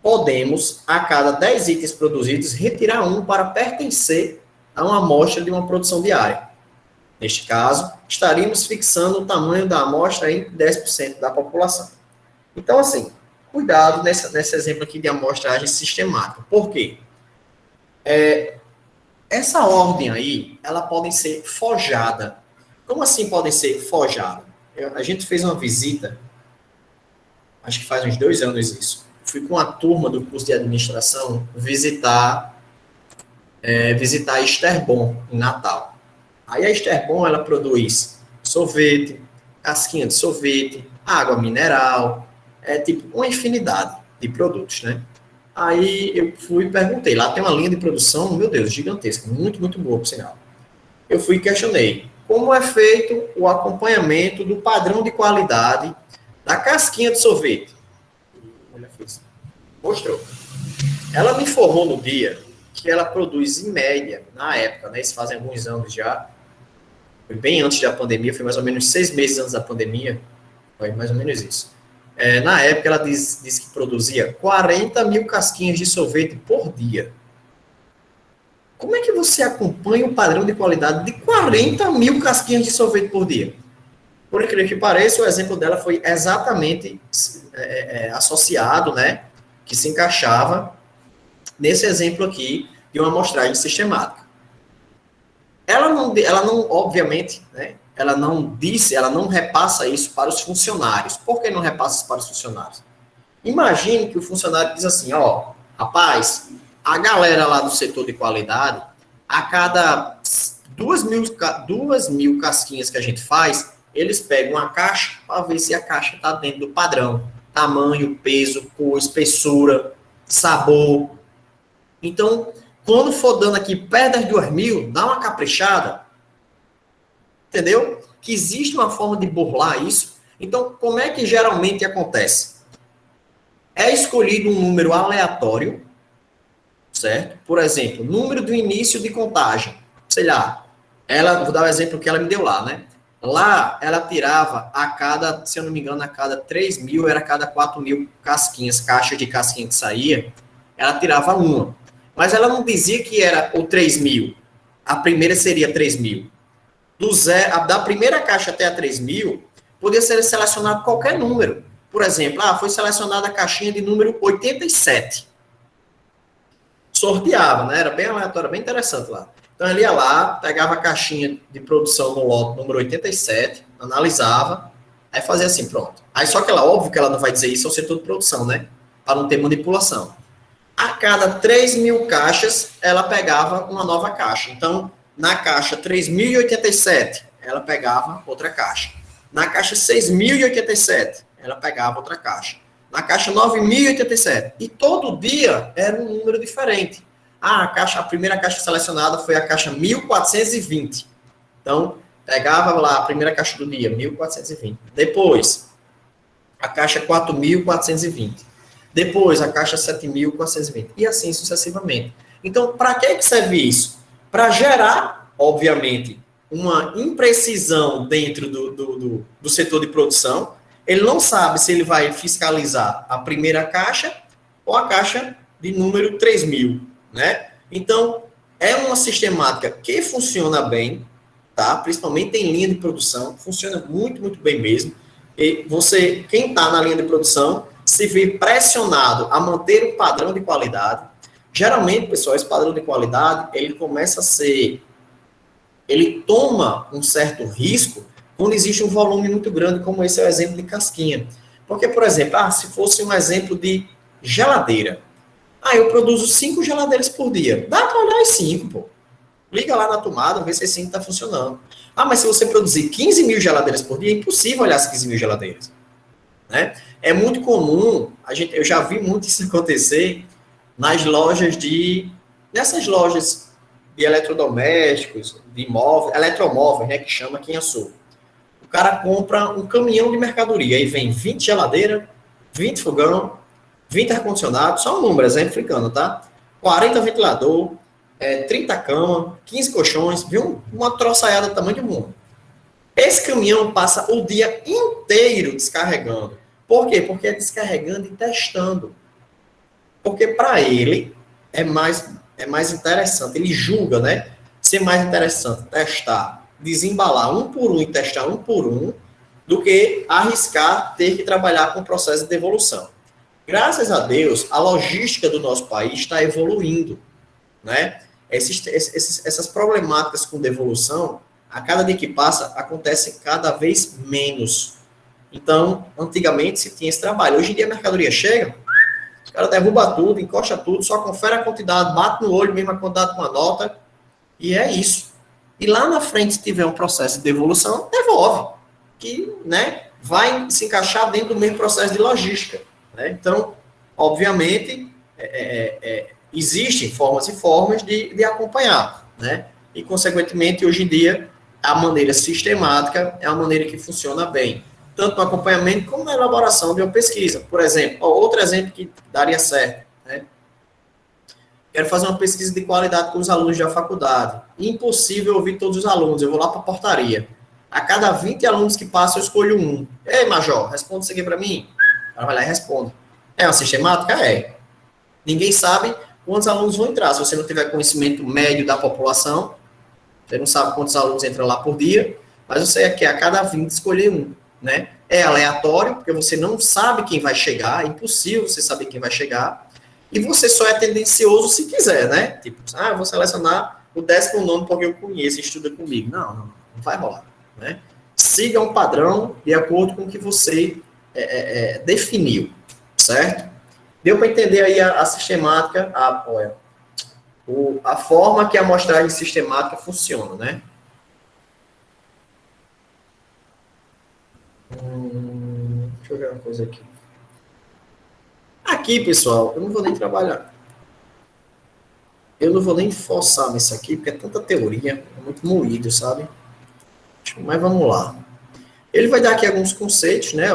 podemos, a cada 10 itens produzidos, retirar um para pertencer a uma amostra de uma produção diária. Neste caso, estaríamos fixando o tamanho da amostra em 10% da população. Então, assim, cuidado nesse exemplo aqui de amostragem sistemática. Por quê? Essa ordem aí, ela pode ser forjada. Como assim pode ser forjada? A gente fez uma visita, acho que faz uns 2 anos isso. Fui com a turma do curso de administração visitar a Esterbon, em Natal. Aí a Esterbon, ela produz sorvete, casquinha de sorvete, água mineral, tipo uma infinidade de produtos, né? Aí eu fui e perguntei, lá tem uma linha de produção, meu Deus, gigantesca, muito, muito boa, por sinal. Eu fui e questionei, como é feito o acompanhamento do padrão de qualidade da casquinha de sorvete? Ela fez, mostrou. Ela me informou no dia que ela produz, em média, na época, né, isso fazem alguns anos já, foi bem antes da pandemia, foi mais ou menos 6 meses antes da pandemia, foi mais ou menos isso. Na época, ela disse que produzia 40 mil casquinhas de sorvete por dia. Como é que você acompanha o padrão de qualidade de 40 mil casquinhas de sorvete por dia? Por incrível que pareça, o exemplo dela foi exatamente associado, né, que se encaixava nesse exemplo aqui de uma amostragem sistemática. Ela não, obviamente, né, ela não repassa isso para os funcionários. Por que não repassa isso para os funcionários? Imagine que o funcionário diz assim, ó, rapaz, a galera lá do setor de qualidade, a cada 2 mil casquinhas que a gente faz, eles pegam uma caixa para ver se a caixa está dentro do padrão. Tamanho, peso, cor, espessura, sabor. Então, quando for dando aqui perto das 2 mil, dá uma caprichada. Entendeu? Que existe uma forma de burlar isso. Então, como é que geralmente acontece? É escolhido um número aleatório, certo? Por exemplo, número do início de contagem. Sei lá, vou dar o exemplo que ela me deu lá, né? Lá, ela tirava a cada, se eu não me engano, a cada 3 mil, era a cada 4 mil casquinhas, caixa de casquinha que saía, ela tirava uma. Mas ela não dizia que era o 3 mil. A primeira seria 3 mil. Da primeira caixa até a 3 mil, podia ser selecionado qualquer número. Por exemplo, foi selecionada a caixinha de número 87. Sorteava, né? Era bem aleatório, bem interessante lá. Então, ele ia lá, pegava a caixinha de produção no lote número 87, analisava, aí fazia assim, pronto. Aí só que óbvio que ela não vai dizer isso ao setor de produção, né? Para não ter manipulação. A cada 3 mil caixas, ela pegava uma nova caixa. Então, na caixa 3.087, ela pegava outra caixa. Na caixa 6.087, ela pegava outra caixa. Na caixa 9.087. E todo dia era um número diferente. A primeira caixa selecionada foi a caixa 1.420. Então, pegava lá a primeira caixa do dia, 1.420. Depois, a caixa 4.420. Depois, a caixa 7.420. E assim sucessivamente. Então, para que serve isso? Para gerar, obviamente, uma imprecisão dentro do setor de produção. Ele não sabe se ele vai fiscalizar a primeira caixa ou a caixa de número 3.000, né? Então, é uma sistemática que funciona bem, tá? Principalmente em linha de produção, funciona muito, muito bem mesmo. E você, quem está na linha de produção, se vê pressionado a manter o padrão de qualidade. Geralmente, pessoal, esse padrão de qualidade, ele começa a ser... Ele toma um certo risco quando existe um volume muito grande, como esse é o exemplo de casquinha. Porque, por exemplo, se fosse um exemplo de geladeira. Eu produzo 5 geladeiras por dia. Dá para olhar as 5, pô. Liga lá na tomada, vê se as 5 está funcionando. Mas se você produzir 15 mil geladeiras por dia, é impossível olhar as 15 mil geladeiras. Né? É muito comum, eu já vi muito isso acontecer nas lojas nessas lojas de eletrodomésticos, de imóveis, eletromóveis, né, que chama quem sou. O cara compra um caminhão de mercadoria, aí vem 20 geladeiras, 20 fogão, 20 ar-condicionado, só um número, exemplo africano, tá? 40 ventilador, 30 cama, 15 colchões, viu? Uma troçaiada do tamanho do mundo. Esse caminhão passa o dia inteiro descarregando. Por quê? Porque é descarregando e testando. Porque para ele é mais interessante, ele julga, né? Ser mais interessante testar, desembalar um por um e testar um por um, do que arriscar ter que trabalhar com o processo de devolução. Graças a Deus, a logística do nosso país está evoluindo, né? Essas problemáticas com devolução, a cada dia que passa, acontecem cada vez menos. Então, antigamente se tinha esse trabalho. Hoje em dia a mercadoria chega, o cara derruba tudo, encosta tudo, só confere a quantidade, bate no olho mesmo a quantidade com a nota, e é isso. E lá na frente, se tiver um processo de devolução, devolve, que, né, vai se encaixar dentro do mesmo processo de logística. Né? Então, obviamente, existem formas e formas de acompanhar, né? E, consequentemente, hoje em dia, a maneira sistemática é a maneira que funciona bem, tanto no acompanhamento como na elaboração de uma pesquisa. Por exemplo, outro exemplo que daria certo, né? Quero fazer uma pesquisa de qualidade com os alunos da faculdade. Impossível ouvir todos os alunos, eu vou lá para a portaria. A cada 20 alunos que passam, eu escolho um. Ei, Major, responde isso aqui para mim. Ela vai lá e responde. É uma sistemática? É. Ninguém sabe quantos alunos vão entrar. Se você não tiver conhecimento médio da população, você não sabe quantos alunos entram lá por dia, mas você quer a cada 20 escolher um. Né? É aleatório, porque você não sabe quem vai chegar, é impossível você saber quem vai chegar, e você só é tendencioso se quiser, né? Tipo, eu vou selecionar o 19º porque eu conheço, estuda comigo. Não vai rolar. Né? Siga um padrão de acordo com o que você definiu, certo? Deu para entender aí a sistemática, a forma que a amostragem sistemática funciona, né? Deixa eu ver uma coisa aqui. Aqui, pessoal, eu não vou nem trabalhar. Eu não vou nem forçar nisso aqui, porque é tanta teoria, é muito moído, sabe? Mas vamos lá. Ele vai dar aqui alguns conceitos, né?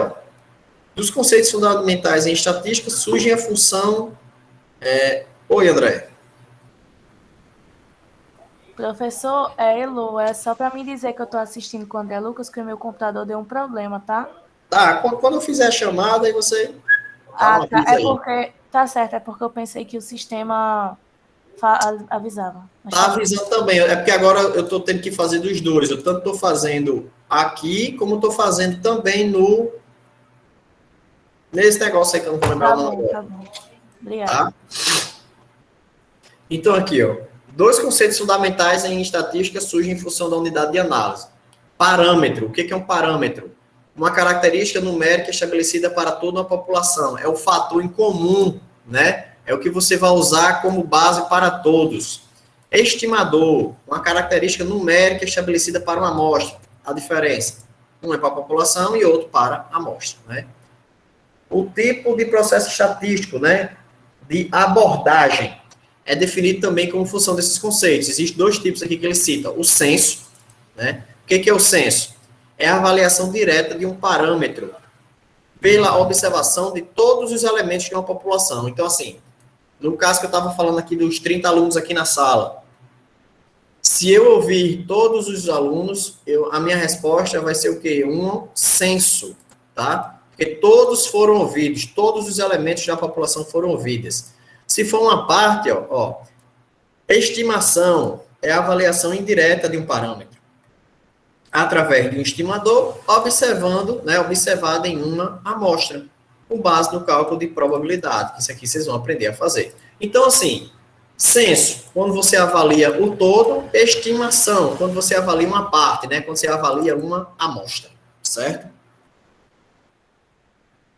Dos conceitos fundamentais em estatística surge a função... Oi, André. Professor, Elo, é só para me dizer que eu estou assistindo com o André Lucas, que o meu computador deu um problema, tá? Tá, quando eu fizer a chamada, aí você... Tá. Porque... Tá certo, é porque eu pensei que o sistema avisava. Tá avisando também, é porque agora eu estou tendo que fazer dos dois. Eu tanto estou fazendo aqui, como estou fazendo também nesse negócio aí que eu não vou lembrar o nome. Tá bom. Obrigada. Tá? Então, aqui, dois conceitos fundamentais em estatística surgem em função da unidade de análise. Parâmetro. O que é um parâmetro? Uma característica numérica estabelecida para toda a população. É o fator em comum, né? É o que você vai usar como base para todos. Estimador. Uma característica numérica estabelecida para uma amostra. A diferença. Um é para a população e outro para a amostra, né? O tipo de processo estatístico, né? De abordagem. É definido também como função desses conceitos. Existem dois tipos aqui que ele cita. O censo. né? O que é o censo? É a avaliação direta de um parâmetro pela observação de todos os elementos de uma população. Então, assim, no caso que eu estava falando aqui dos 30 alunos aqui na sala, se eu ouvir todos os alunos, a minha resposta vai ser o quê? Um censo, tá? Porque todos foram ouvidos, todos os elementos da população foram ouvidos. Se for uma parte, estimação é a avaliação indireta de um parâmetro, através de um estimador, observado em uma amostra, com base no cálculo de probabilidade, que isso aqui vocês vão aprender a fazer. Então, assim, censo, quando você avalia o todo; estimação, quando você avalia uma parte, né? Quando você avalia uma amostra, certo?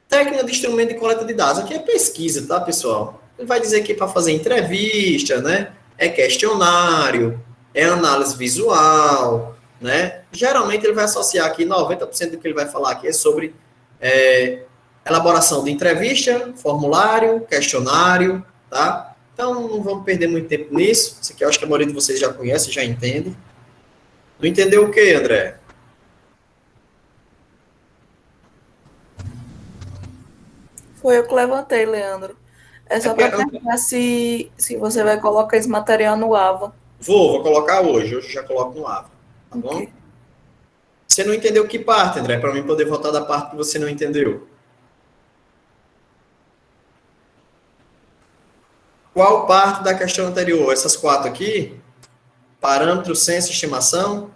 Técnica de instrumento de coleta de dados. Aqui é pesquisa, tá, pessoal? Ele vai dizer que é para fazer entrevista, né? É questionário, é análise visual, né? Geralmente ele vai associar aqui, 90% do que ele vai falar aqui é sobre elaboração de entrevista, formulário, questionário, tá? Então, não vamos perder muito tempo nisso. Isso aqui eu acho que a maioria de vocês já conhece, já entende. Não entendeu o quê, André? Foi eu que levantei, Leandro. É só para perguntar se você vai colocar esse material no AVA. Vou colocar hoje. Hoje eu já coloco no AVA. Tá bom? Okay. Você não entendeu que parte, André? Para mim poder voltar da parte que você não entendeu. Qual parte da questão anterior? Essas 4 aqui? Parâmetro, censo, estimação?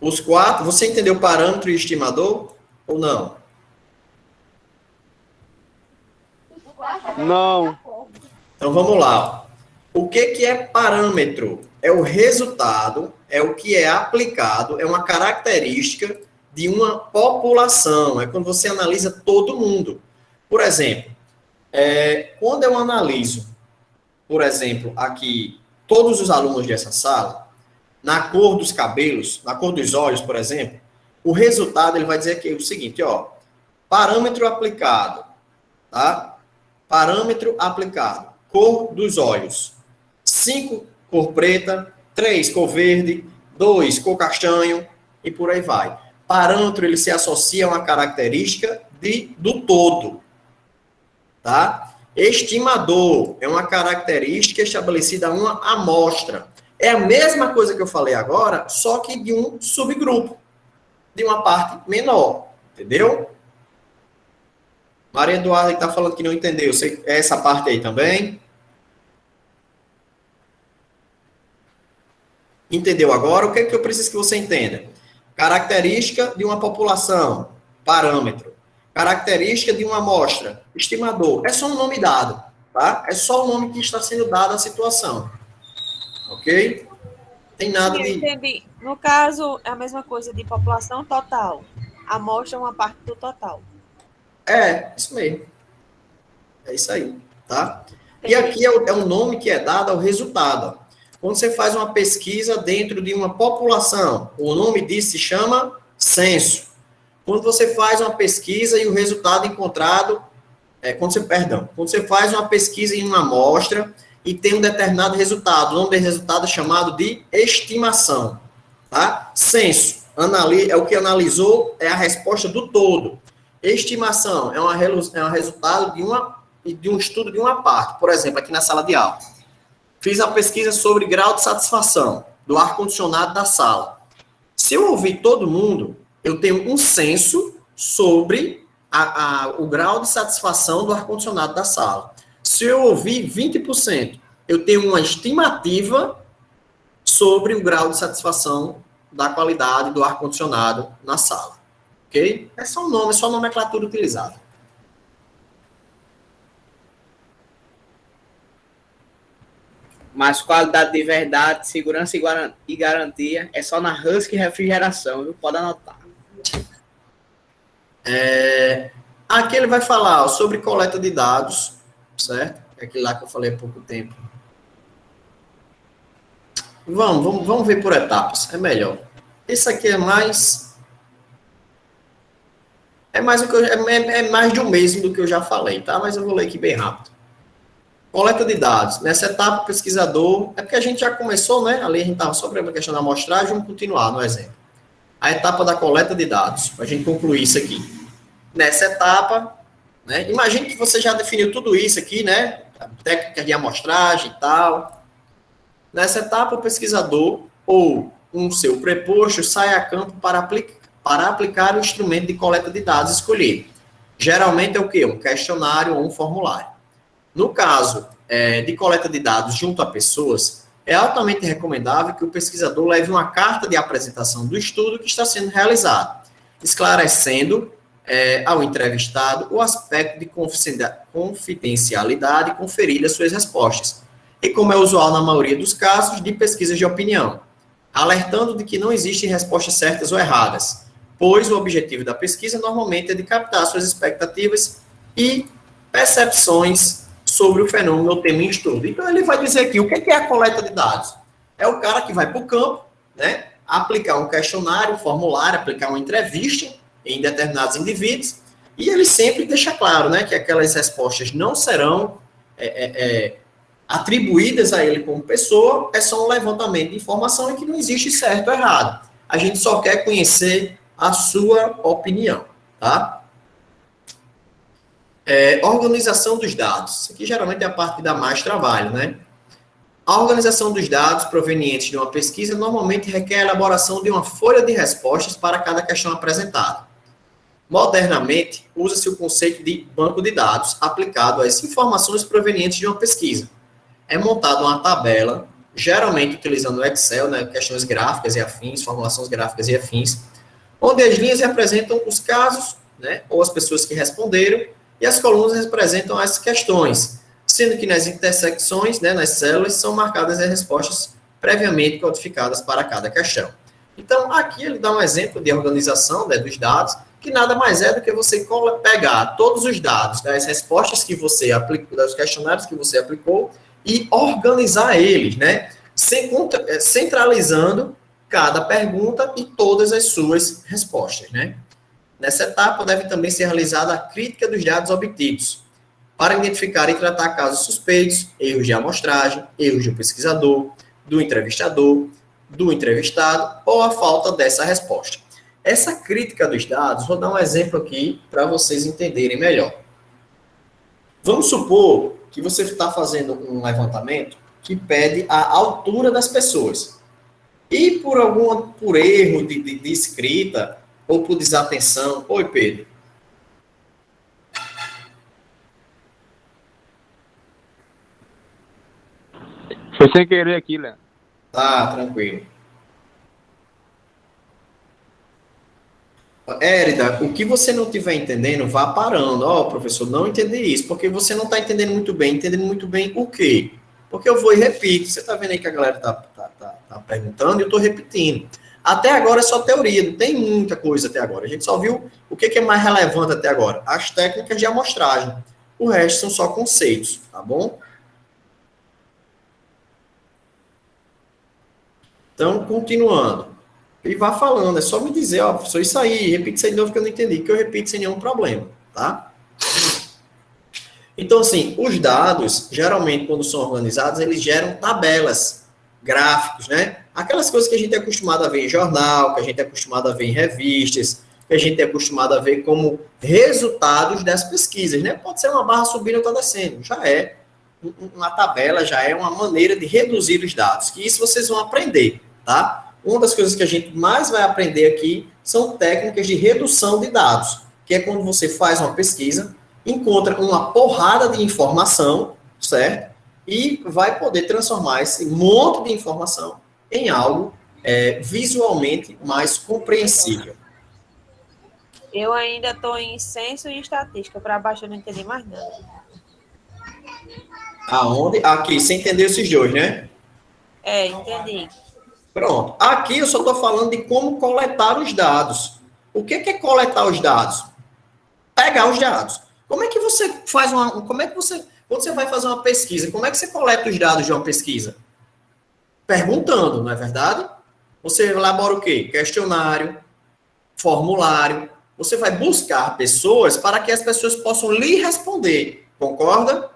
Os 4, você entendeu parâmetro e estimador ou não? Não. Então vamos lá. O que é parâmetro? É o resultado, é o que é aplicado, é uma característica de uma população. É quando você analisa todo mundo. Por exemplo, quando eu analiso, por exemplo, aqui, todos os alunos dessa sala, na cor dos cabelos, na cor dos olhos, por exemplo, o resultado ele vai dizer aqui o seguinte, parâmetro aplicado, tá? Parâmetro aplicado, cor dos olhos, 5, cor preta, 3, cor verde, 2, cor castanho, e por aí vai. Parâmetro, ele se associa a uma característica do todo, tá? Estimador é uma característica estabelecida a uma amostra. É a mesma coisa que eu falei agora, só que de um subgrupo, de uma parte menor, entendeu? Maria Eduarda está falando que não entendeu. Essa parte aí também? Entendeu agora? O que é que eu preciso que você entenda? Característica de uma população, parâmetro. Característica de uma amostra, estimador. É só um nome dado, tá? É só o nome que está sendo dado à situação. Ok? Tem nada de... Entendi. No caso, é a mesma coisa de população total. A amostra é uma parte do total. Isso mesmo. É isso aí, tá? E aqui é um nome que é dado ao resultado. Quando você faz uma pesquisa dentro de uma população, o nome disso se chama censo. Quando você faz uma pesquisa e o resultado encontrado... quando você faz uma pesquisa em uma amostra e tem um determinado resultado. O nome desse resultado é chamado de estimação. Tá? Censo é o que analisou, é a resposta do todo. Estimação é um resultado de um estudo de uma parte. Por exemplo, aqui na sala de aula. Fiz a pesquisa sobre grau de satisfação do ar-condicionado da sala. Se eu ouvir todo mundo, eu tenho um censo sobre o grau de satisfação do ar-condicionado da sala. Se eu ouvir 20%, eu tenho uma estimativa sobre o grau de satisfação da qualidade do ar-condicionado na sala. Ok? É só nomenclatura utilizada. Mas qualidade de verdade, segurança e garantia é só na Husky Refrigeração, viu? Pode anotar. Aqui ele vai falar sobre coleta de dados, certo? É aquele lá que eu falei há pouco tempo. Vamos ver por etapas, é melhor. Isso aqui é mais de um mesmo do que eu já falei, tá? Mas eu vou ler aqui bem rápido. Coleta de dados. Nessa etapa, o pesquisador... É porque a gente já começou, né? Ali a gente estava sobre a questão da amostragem, vamos continuar no exemplo. A etapa da coleta de dados, para a gente concluir isso aqui. Nessa etapa, né? Imagine que você já definiu tudo isso aqui, né? Técnicas de amostragem e tal. Nessa etapa, o pesquisador ou um seu preposto sai a campo para aplicar o instrumento de coleta de dados escolhido. Geralmente é o quê? Um questionário ou um formulário. No caso de coleta de dados junto a pessoas, é altamente recomendável que o pesquisador leve uma carta de apresentação do estudo que está sendo realizado, esclarecendo ao entrevistado o aspecto de confidencialidade conferida às suas respostas, e como é usual na maioria dos casos de pesquisas de opinião, alertando de que não existem respostas certas ou erradas, pois o objetivo da pesquisa normalmente é de captar suas expectativas e percepções sobre o fenômeno ou tema em estudo. Então, ele vai dizer aqui, o que é a coleta de dados? É o cara que vai para o campo, né, aplicar um questionário, um formulário, aplicar uma entrevista em determinados indivíduos, e ele sempre deixa claro, né, que aquelas respostas não serão atribuídas a ele como pessoa, é só um levantamento de informação e que não existe certo ou errado. A gente só quer conhecer a sua opinião, tá? Organização dos dados. Isso aqui geralmente é a parte que dá mais trabalho, né? A organização dos dados provenientes de uma pesquisa normalmente requer a elaboração de uma folha de respostas para cada questão apresentada. Modernamente, usa-se o conceito de banco de dados aplicado às informações provenientes de uma pesquisa. É montada uma tabela, geralmente utilizando o Excel, né, questões gráficas e afins, formulações gráficas e afins, onde as linhas representam os casos, né, ou as pessoas que responderam, e as colunas representam as questões, sendo que nas intersecções, né, nas células, são marcadas as respostas previamente codificadas para cada questão. Então, aqui ele dá um exemplo de organização, né, dos dados, que nada mais é do que você pegar todos os dados das respostas que você aplicou, dos questionários que você aplicou, e organizar eles, né, centralizando cada pergunta e todas as suas respostas, né. Nessa etapa, deve também ser realizada a crítica dos dados obtidos, para identificar e tratar casos suspeitos, erros de amostragem, erros do pesquisador, do entrevistador, do entrevistado, ou a falta dessa resposta. Essa crítica dos dados, vou dar um exemplo aqui para vocês entenderem melhor. Vamos supor que você está fazendo um levantamento que pede a altura das pessoas. E por erro de escrita, ou por desatenção... Oi, Pedro. Foi sem querer aqui, Léo. Tá, tranquilo. Érida, o que você não estiver entendendo, vá parando. Ó, professor, não entendi isso, porque você não está entendendo muito bem o quê? Porque eu vou e repito. Você está vendo aí que a galera tá perguntando e eu estou repetindo. Até agora é só teoria, não tem muita coisa até agora. A gente só viu o que é mais relevante até agora. As técnicas de amostragem. O resto são só conceitos, tá bom? Então, continuando. E vá falando, é só me dizer, ó, professor, isso aí, repite isso aí de novo que eu não entendi, que eu repito sem nenhum problema, tá? Então, assim, os dados, geralmente, quando são organizados, eles geram tabelas, gráficos, né? Aquelas coisas que a gente é acostumado a ver em jornal, que a gente é acostumado a ver em revistas, que a gente é acostumado a ver como resultados das pesquisas, né? Pode ser uma barra subindo ou tá descendo, já é uma tabela, já é uma maneira de reduzir os dados, que isso vocês vão aprender, tá? Uma das coisas que a gente mais vai aprender aqui são técnicas de redução de dados, que é quando você faz uma pesquisa, encontra uma porrada de informação, certo? E vai poder transformar esse monte de informação em algo visualmente mais compreensível. Eu ainda estou em censo e estatística, para baixo eu não entendi mais nada. Aonde? Aqui, você entendeu esses dois, né? Entendi. Pronto. Aqui eu só estou falando de como coletar os dados. O que é coletar os dados? Pegar os dados. Como é que você faz quando você vai fazer uma pesquisa, como é que você coleta os dados de uma pesquisa? Perguntando, não é verdade? Você elabora o quê? Questionário, formulário. Você vai buscar pessoas para que as pessoas possam lhe responder. Concorda?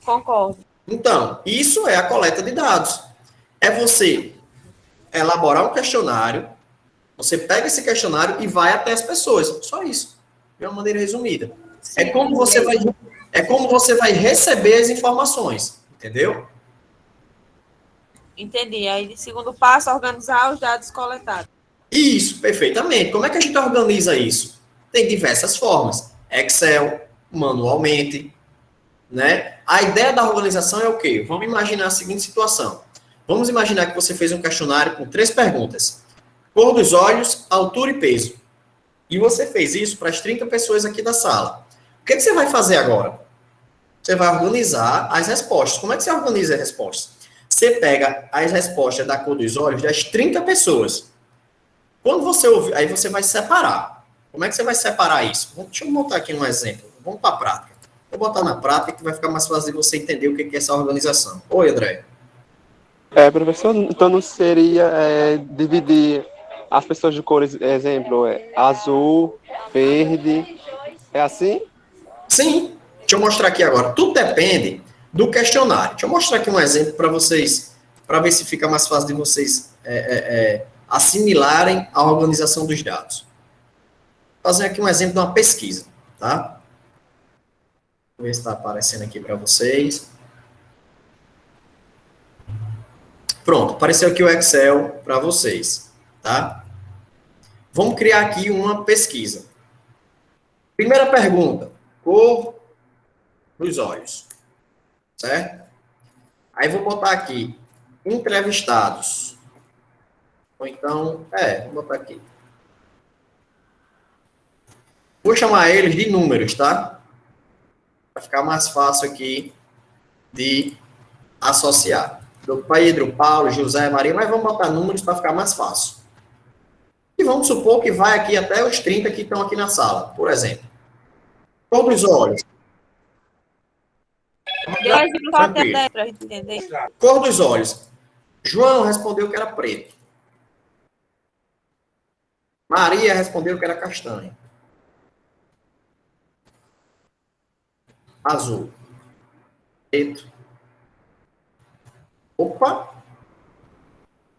Concordo. Então, isso é a coleta de dados. É você elaborar um questionário, você pega esse questionário e vai até as pessoas. Só isso. De uma maneira resumida. É como você vai receber as informações. Entendeu? Entendi. Aí, segundo passo, organizar os dados coletados. Isso, perfeitamente. Como é que a gente organiza isso? Tem diversas formas. Excel, manualmente, né? A ideia da organização é o quê? Vamos imaginar a seguinte situação. Vamos imaginar que você fez um questionário com 3 perguntas. Cor dos olhos, altura e peso. E você fez isso para as 30 pessoas aqui da sala. O que você vai fazer agora? Você vai organizar as respostas. Como é que você organiza as respostas? Você pega as respostas da cor dos olhos das 30 pessoas. Quando você ouvir, aí você vai separar. Como é que você vai separar isso? Deixa eu montar aqui um exemplo. Vamos para a prática. Vou botar na prática que vai ficar mais fácil de você entender o que é essa organização. Oi, André. Professor, então não seria dividir as pessoas de cores, exemplo, azul, verde, é assim? Sim. Deixa eu mostrar aqui agora. Tudo depende do questionário. Deixa eu mostrar aqui um exemplo para vocês, para ver se fica mais fácil de vocês assimilarem a organização dos dados. Vou fazer aqui um exemplo de uma pesquisa, tá? Vou ver se está aparecendo aqui para vocês. Pronto, apareceu aqui o Excel para vocês, tá? Vamos criar aqui uma pesquisa. Primeira pergunta, cor dos olhos, certo? Aí vou botar aqui, entrevistados. Ou então, vou botar aqui. Vou chamar eles de números, tá? Vai ficar mais fácil aqui de associar. Do Pedro, Paulo, José, Maria, mas vamos botar números para ficar mais fácil. E vamos supor que vai aqui até os 30 que estão aqui na sala, por exemplo. Cor dos olhos. Até 10 para a gente entender. Cor dos olhos. João respondeu que era preto. Maria respondeu que era castanho. Azul. Preto. Opa!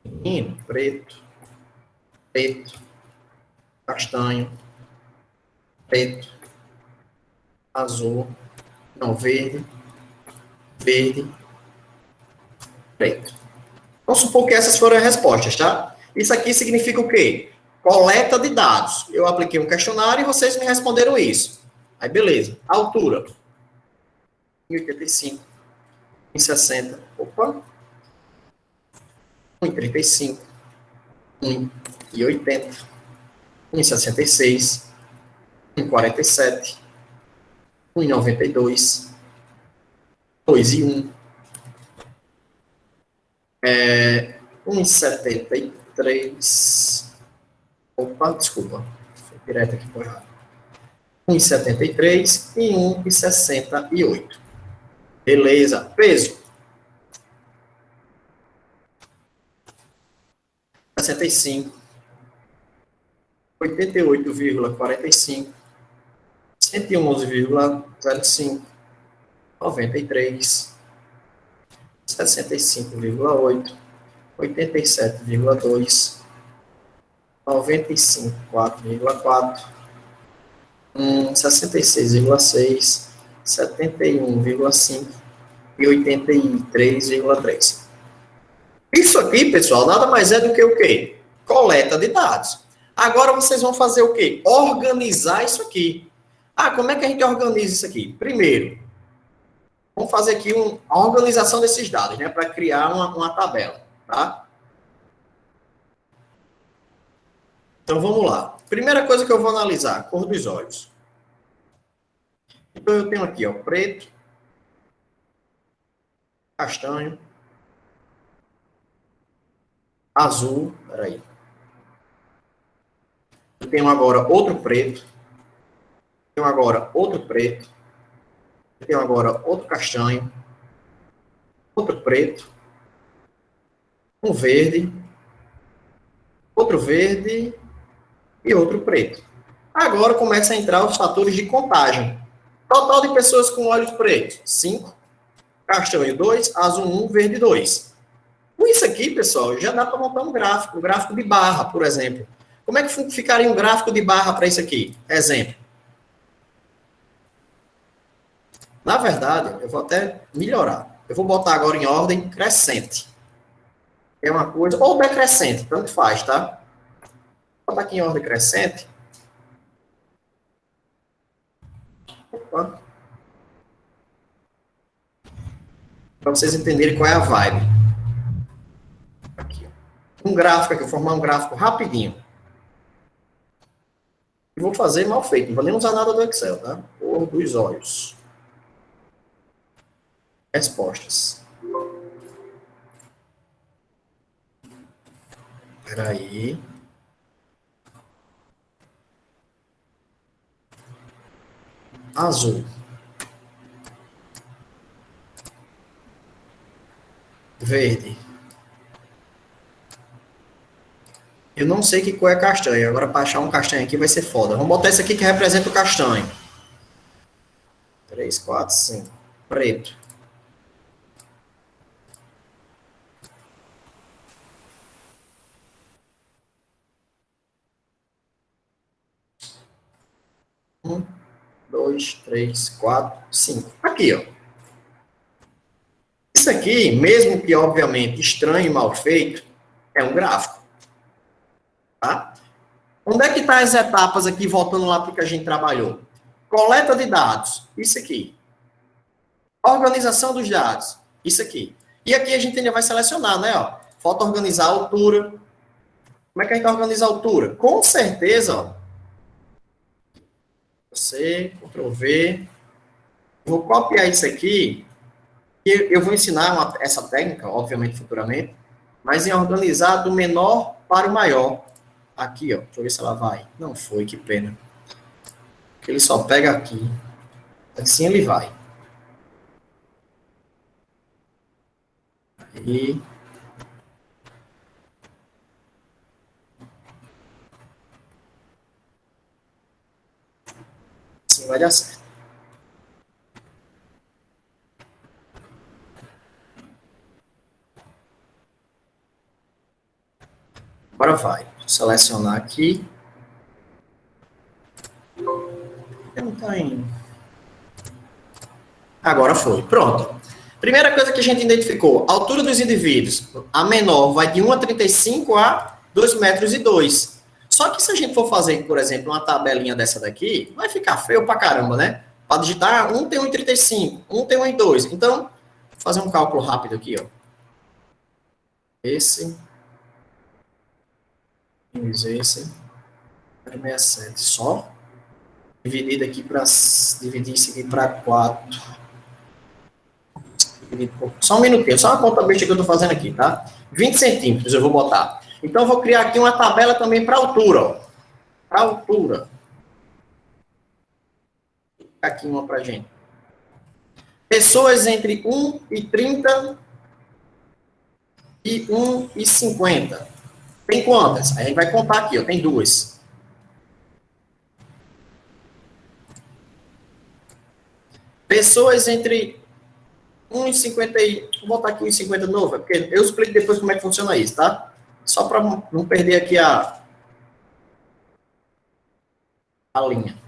Menino, preto. Preto. Castanho. Preto. Azul. Não, verde. Verde. Preto. Vamos supor que essas foram as respostas, tá? Isso aqui significa o quê? Coleta de dados. Eu apliquei um questionário e vocês me responderam isso. Aí, beleza. Altura. 1,85. 1,60. Opa. 1,35. 1,80. 1,66. 1,47. 1,92. 2,1. 1,73. Opa, desculpa. Foi direto aqui por errado. 1,73 e 1,68. Beleza. Peso. 65. 88,45. 111,05. 93. 65,8. 87,2. 95,4,4. 66,6. 71,5 e 83,3. Isso aqui, pessoal, nada mais é do que o quê? Coleta de dados. Agora vocês vão fazer o quê? Organizar isso aqui. Como é que a gente organiza isso aqui? Primeiro, vamos fazer aqui a organização desses dados, né? Para criar uma tabela, tá? Então, vamos lá. Primeira coisa que eu vou analisar, cor dos olhos. Então, eu tenho aqui, ó, preto, castanho, azul, peraí. Eu tenho agora outro preto, tenho agora outro preto, eu tenho agora outro castanho, outro preto, um verde, outro verde e outro preto. Agora começa a entrar os fatores de contagem. Total de pessoas com olhos pretos, 5. castanho 2, azul 1, verde 2. Com isso aqui, pessoal, já dá para montar um gráfico de barra, por exemplo. Como é que ficaria um gráfico de barra para isso aqui? Exemplo. Na verdade, eu vou até melhorar. Eu vou botar agora em ordem crescente. É uma coisa, ou decrescente, tanto faz, tá? Vou botar aqui em ordem crescente. Opa. Para vocês entenderem qual é a vibe. Aqui, ó. Um gráfico aqui, vou formar um gráfico rapidinho. E vou fazer mal feito, não vou nem usar nada do Excel, tá? Cor dos olhos. Respostas. Espera aí. Azul. Verde. Eu não sei que cor é castanho. Agora, para achar um castanho aqui vai ser foda. Vamos botar esse aqui que representa o castanho. 3, 4, 5. Preto. Um, 2, 3, 4, 5. Aqui, ó. Isso aqui, mesmo que obviamente estranho e mal feito, é um gráfico. Tá? Onde é que estão as etapas aqui, voltando lá para o que a gente trabalhou? Coleta de dados, isso aqui. Organização dos dados, isso aqui. E aqui a gente ainda vai selecionar, né? Ó, falta organizar a altura. Como é que a gente organiza a altura? Com certeza, ó. C, Ctrl V. Vou copiar isso aqui. E eu vou ensinar essa técnica, obviamente, futuramente. Mas em organizar do menor para o maior. Aqui, ó. Deixa eu ver se ela vai. Não foi, que pena. Porque ele só pega aqui. Assim ele vai. Aí. Assim vai dar certo. Agora vai. Vou selecionar aqui. Não tá indo. Agora foi. Pronto. Primeira coisa que a gente identificou. A altura dos indivíduos. A menor vai de 1 a 35 a 2 metros e 2. Só que se a gente for fazer, por exemplo, uma tabelinha dessa daqui, vai ficar feio pra caramba, né? Para digitar, um tem 1,35, um tem 1,2. Então, vou fazer um cálculo rápido aqui, ó. Esse. Esse. 67 só. Dividido aqui para. Dividir isso aqui para 4. Só um minutinho, só uma conta besta que eu estou fazendo aqui, tá? 20 centímetros eu vou botar. Então, eu vou criar aqui uma tabela também para altura, ó. Para altura. Aqui uma para gente. Pessoas entre 1,30 e 1,50. Tem quantas? Aí a gente vai contar aqui, ó. Tem 2. Pessoas entre 1,50 e... Vou botar aqui 1,50 de novo, porque eu explico depois como é que funciona isso, tá? Só para não perder aqui a linha.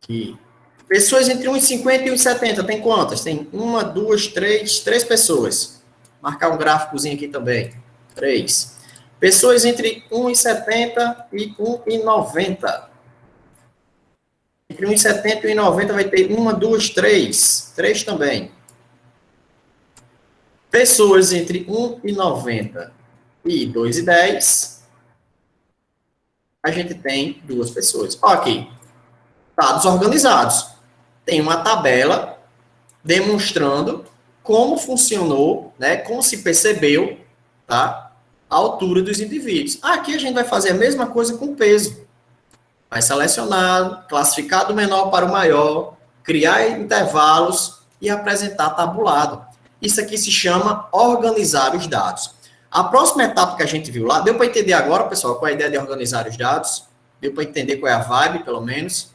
Aqui. Pessoas entre 1,50 e 1,70, tem quantas? Tem 1, 2, 3 pessoas. Marcar um gráficozinho aqui também. 3. Pessoas entre 1,70 e 1,90. Entre 1,70 e 1,90 vai ter 1, 2, 3. 3 também. Pessoas entre 1,90 e 2,10. A gente tem 2 pessoas. Ó, aqui. Dados organizados. Tem uma tabela demonstrando como funcionou, né, como se percebeu, tá, a altura dos indivíduos. Aqui a gente vai fazer a mesma coisa com o peso. Vai selecionar, classificar do menor para o maior, criar intervalos e apresentar tabulado. Isso aqui se chama organizar os dados. A próxima etapa que a gente viu lá, deu para entender agora, pessoal, qual é a ideia de organizar os dados? Deu para entender qual é a vibe, pelo menos?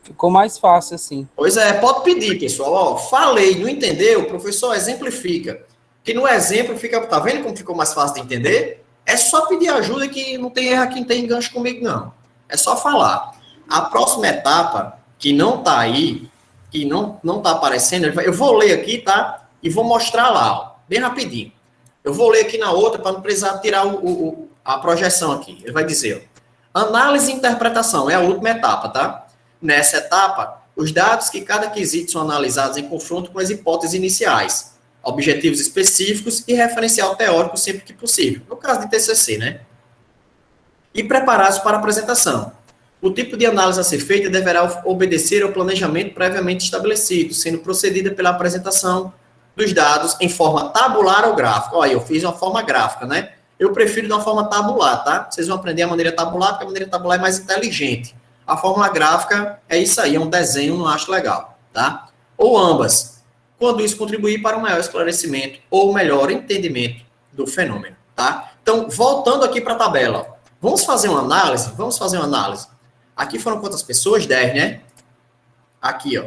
Ficou mais fácil assim. Pois é, pode pedir, pessoal. Ó, falei, não entendeu? Professor, exemplifica. Que no exemplo fica. Tá vendo como ficou mais fácil de entender? É só pedir ajuda que não tem erro aqui, não tem gancho comigo, não. É só falar. A próxima etapa, que não tá aí, que não tá aparecendo, eu vou ler aqui, tá? E vou mostrar lá, ó, bem rapidinho. Eu vou ler aqui na outra para não precisar tirar a projeção aqui. Ele vai dizer, ó, análise e interpretação é a última etapa, tá? Nessa etapa, os dados que cada quesito são analisados em confronto com as hipóteses iniciais, objetivos específicos e referencial teórico sempre que possível. No caso de TCC, né? E preparados para a apresentação. O tipo de análise a ser feita deverá obedecer ao planejamento previamente estabelecido, sendo procedida pela apresentação dos dados em forma tabular ou gráfica. Olha, eu fiz uma forma gráfica, né? Eu prefiro de uma forma tabular, tá? Vocês vão aprender a maneira tabular, porque a maneira tabular é mais inteligente. A forma gráfica é isso aí, é um desenho, não acho legal, tá? Ou ambas, quando isso contribuir para um maior esclarecimento ou melhor entendimento do fenômeno, tá? Então, voltando aqui para a tabela, ó. Vamos fazer uma análise? Vamos fazer uma análise. Aqui foram quantas pessoas? 10, né? Aqui, ó.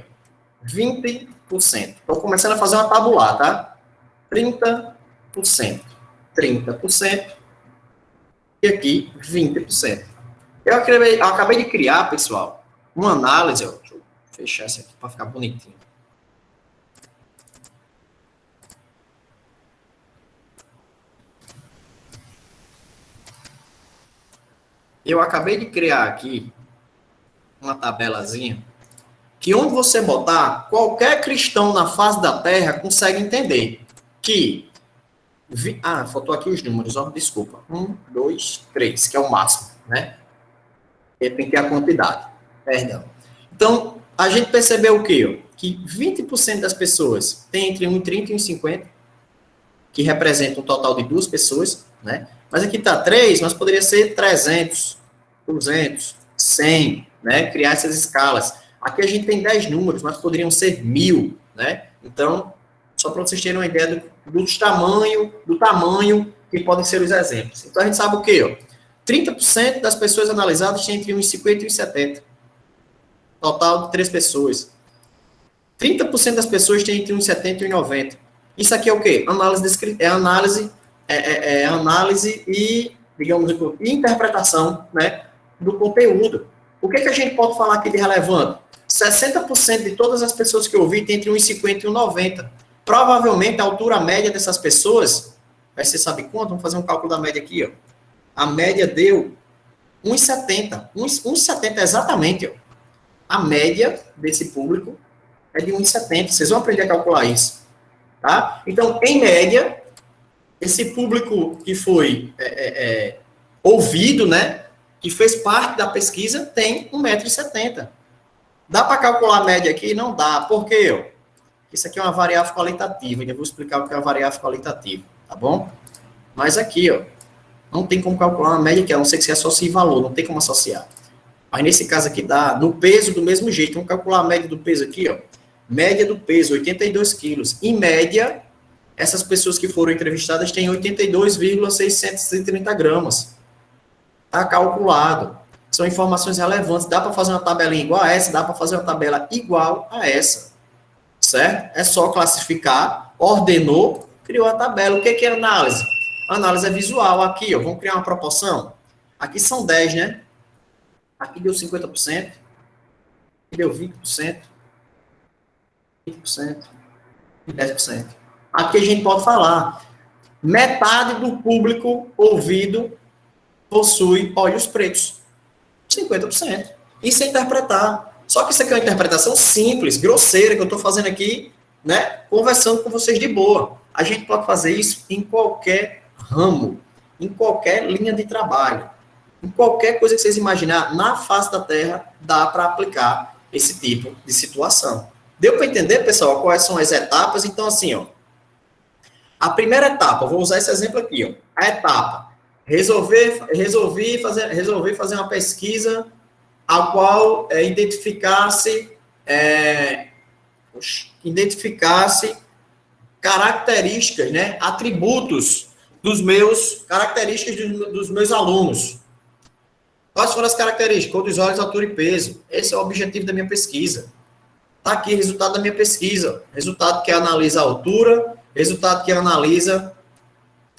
20%. Estou começando a fazer uma tabular, tá? 30%. 30%. E aqui, 20%. Eu acabei de criar, pessoal, uma análise. Ó, deixa eu fechar isso aqui para ficar bonitinho. Eu acabei de criar aqui uma tabelazinha que onde você botar, qualquer cristão na face da Terra consegue entender que... faltou aqui os números, ó, desculpa. 1, 2, 3, que é o máximo, né? E tem que ter a quantidade, perdão. Então, a gente percebeu o quê? Ó? Que 20% das pessoas tem entre 1,30 e 1,50, que representa um total de 2 pessoas, né? Mas aqui está 3, mas poderia ser 300, 200, 100, né? Criar essas escalas. Aqui a gente tem 10 números, mas poderiam ser 1000, né? Então, só para vocês terem uma ideia do tamanho que podem ser os exemplos. Então, a gente sabe o quê? Ó? 30% das pessoas analisadas têm entre 1,50 e 1,70. Total de 3 pessoas. 30% das pessoas têm entre 1,70 e 1,90. Isso aqui é o quê? Análise e, digamos, interpretação, né, do conteúdo. O que a gente pode falar aqui de relevante? 60% de todas as pessoas que eu vi tem entre 1,50 e 1,90. Provavelmente a altura média dessas pessoas vai ser, sabe quanto? Vamos fazer um cálculo da média aqui, ó. A média deu 1,70. 1,70 exatamente, ó. A média desse público é de 1,70. Vocês vão aprender a calcular isso, tá? Então, em média, esse público que foi ouvido, né, que fez parte da pesquisa, tem 1,70 m. Dá para calcular a média aqui? Não dá. Por quê? Ó? Isso aqui é uma variável qualitativa. Eu vou explicar o que é uma variável qualitativa, tá bom? Mas aqui, ó, não tem como calcular uma média aqui, a não ser que você associe valor, não tem como associar. Mas nesse caso aqui dá no peso do mesmo jeito. Vamos calcular a média do peso aqui, ó. Média do peso, 82 quilos. Em média, essas pessoas que foram entrevistadas têm 82,630 gramas. Está calculado. São informações relevantes. Dá para fazer uma tabelinha igual a essa, dá para fazer uma tabela igual a essa. Certo? É só classificar, ordenou, criou a tabela. O que é análise? Análise é visual. Aqui, ó, vamos criar uma proporção. Aqui são 10, né? Aqui deu 50%. Aqui deu 20%. 20%. E 10%. Aqui a gente pode falar. Metade do público ouvido possui olhos pretos. 50%. Isso é interpretar. Só que isso aqui é uma interpretação simples, grosseira, que eu estou fazendo aqui, né? Conversando com vocês de boa. A gente pode fazer isso em qualquer ramo, em qualquer linha de trabalho, em qualquer coisa que vocês imaginar, na face da Terra, dá para aplicar esse tipo de situação. Deu para entender, pessoal, quais são as etapas? Então, assim, ó, a primeira etapa, eu vou usar esse exemplo aqui, ó, a etapa, resolvi fazer uma pesquisa a qual identificasse características, né, atributos dos meus alunos. Quais foram as características? Cor dos olhos, altura e peso. Esse é o objetivo da minha pesquisa. Está aqui o resultado da minha pesquisa. Resultado que analisa a altura, resultado que analisa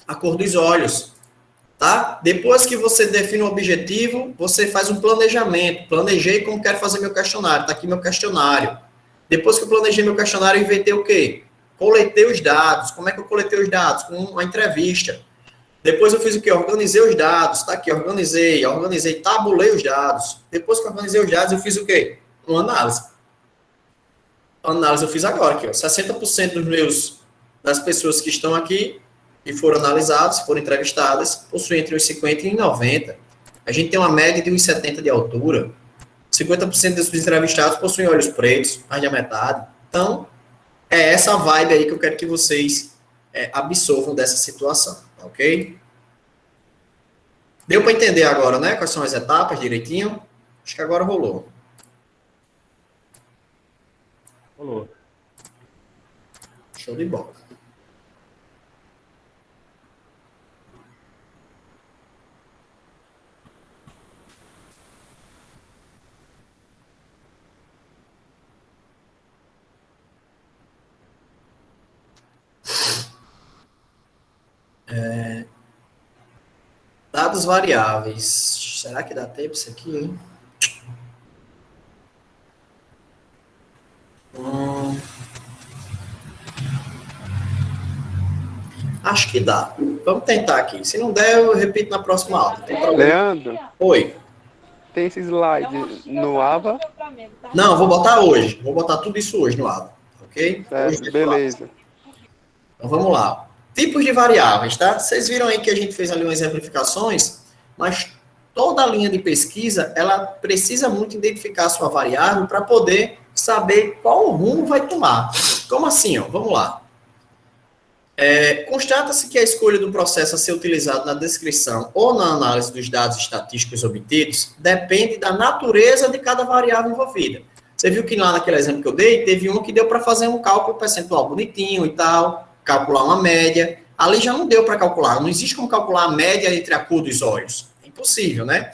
a cor dos olhos. Tá? Depois que você define o objetivo, você faz um planejamento. Planejei como quero fazer meu questionário. Está aqui meu questionário. Depois que eu planejei meu questionário, eu inventei o quê? Coletei os dados. Como é que eu coletei os dados? Com uma entrevista. Depois eu fiz o quê? Organizei os dados. Está aqui, organizei, tabulei os dados. Depois que eu organizei os dados, eu fiz o quê? Uma análise. A análise eu fiz agora aqui, ó. 60% das pessoas que estão aqui e foram analisadas, foram entrevistadas, possuem entre 1,50 e 1,90. A gente tem uma média de 1,70 de altura. 50% dos entrevistados possuem olhos pretos, mais da metade. Então, é essa vibe aí que eu quero que vocês absorvam dessa situação, ok? Deu para entender agora, né? Quais são as etapas direitinho? Acho que agora rolou. Rolou. Show de bola. Dados variáveis. Será que dá tempo isso aqui, hein? Acho que dá. Vamos tentar aqui. Se não der, eu repito na próxima aula. Não tem problema. Leandro, Oi. tem esse slide no AVA? Não, eu vou botar hoje. Vou botar tudo isso hoje no aula. Ok? Hoje, Beleza. então vamos lá. Tipos de variáveis, tá? Vocês viram aí que a gente fez ali umas exemplificações, mas toda linha de pesquisa, ela precisa muito identificar a sua variável para poder saber qual rumo vai tomar. Como assim, ó? Vamos lá. Constata-se que a escolha do processo a ser utilizado na descrição ou na análise dos dados estatísticos obtidos depende da natureza de cada variável envolvida. Você viu que lá naquele exemplo que eu dei, teve um que deu para fazer um cálculo percentual bonitinho e tal, calcular uma média. Ali já não deu para calcular, não existe como calcular a média entre a cor dos olhos. É impossível, né?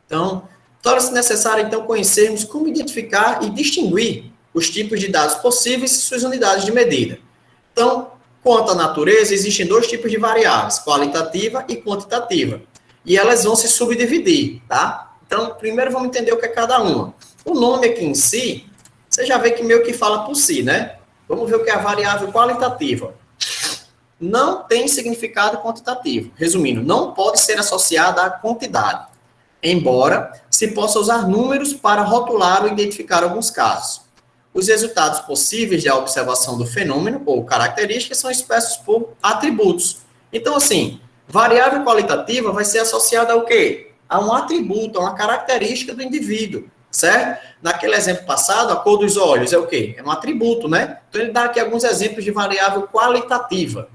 Então, torna-se necessário, então, conhecermos como identificar e distinguir os tipos de dados possíveis e suas unidades de medida. Então, quanto à natureza, existem dois tipos de variáveis, qualitativa e quantitativa. E elas vão se subdividir, tá? Então, primeiro vamos entender o que é cada uma. O nome aqui em si, você já vê que meio que fala por si, né? Vamos ver o que é a variável qualitativa. Não tem significado quantitativo. Resumindo, não pode ser associada à quantidade, embora se possa usar números para rotular ou identificar alguns casos. Os resultados possíveis da observação do fenômeno ou características são expressos por atributos. Então, assim, variável qualitativa vai ser associada ao quê? A um atributo, a uma característica do indivíduo, certo? Naquele exemplo passado, a cor dos olhos é o quê? É um atributo, né? Então, ele dá aqui alguns exemplos de variável qualitativa.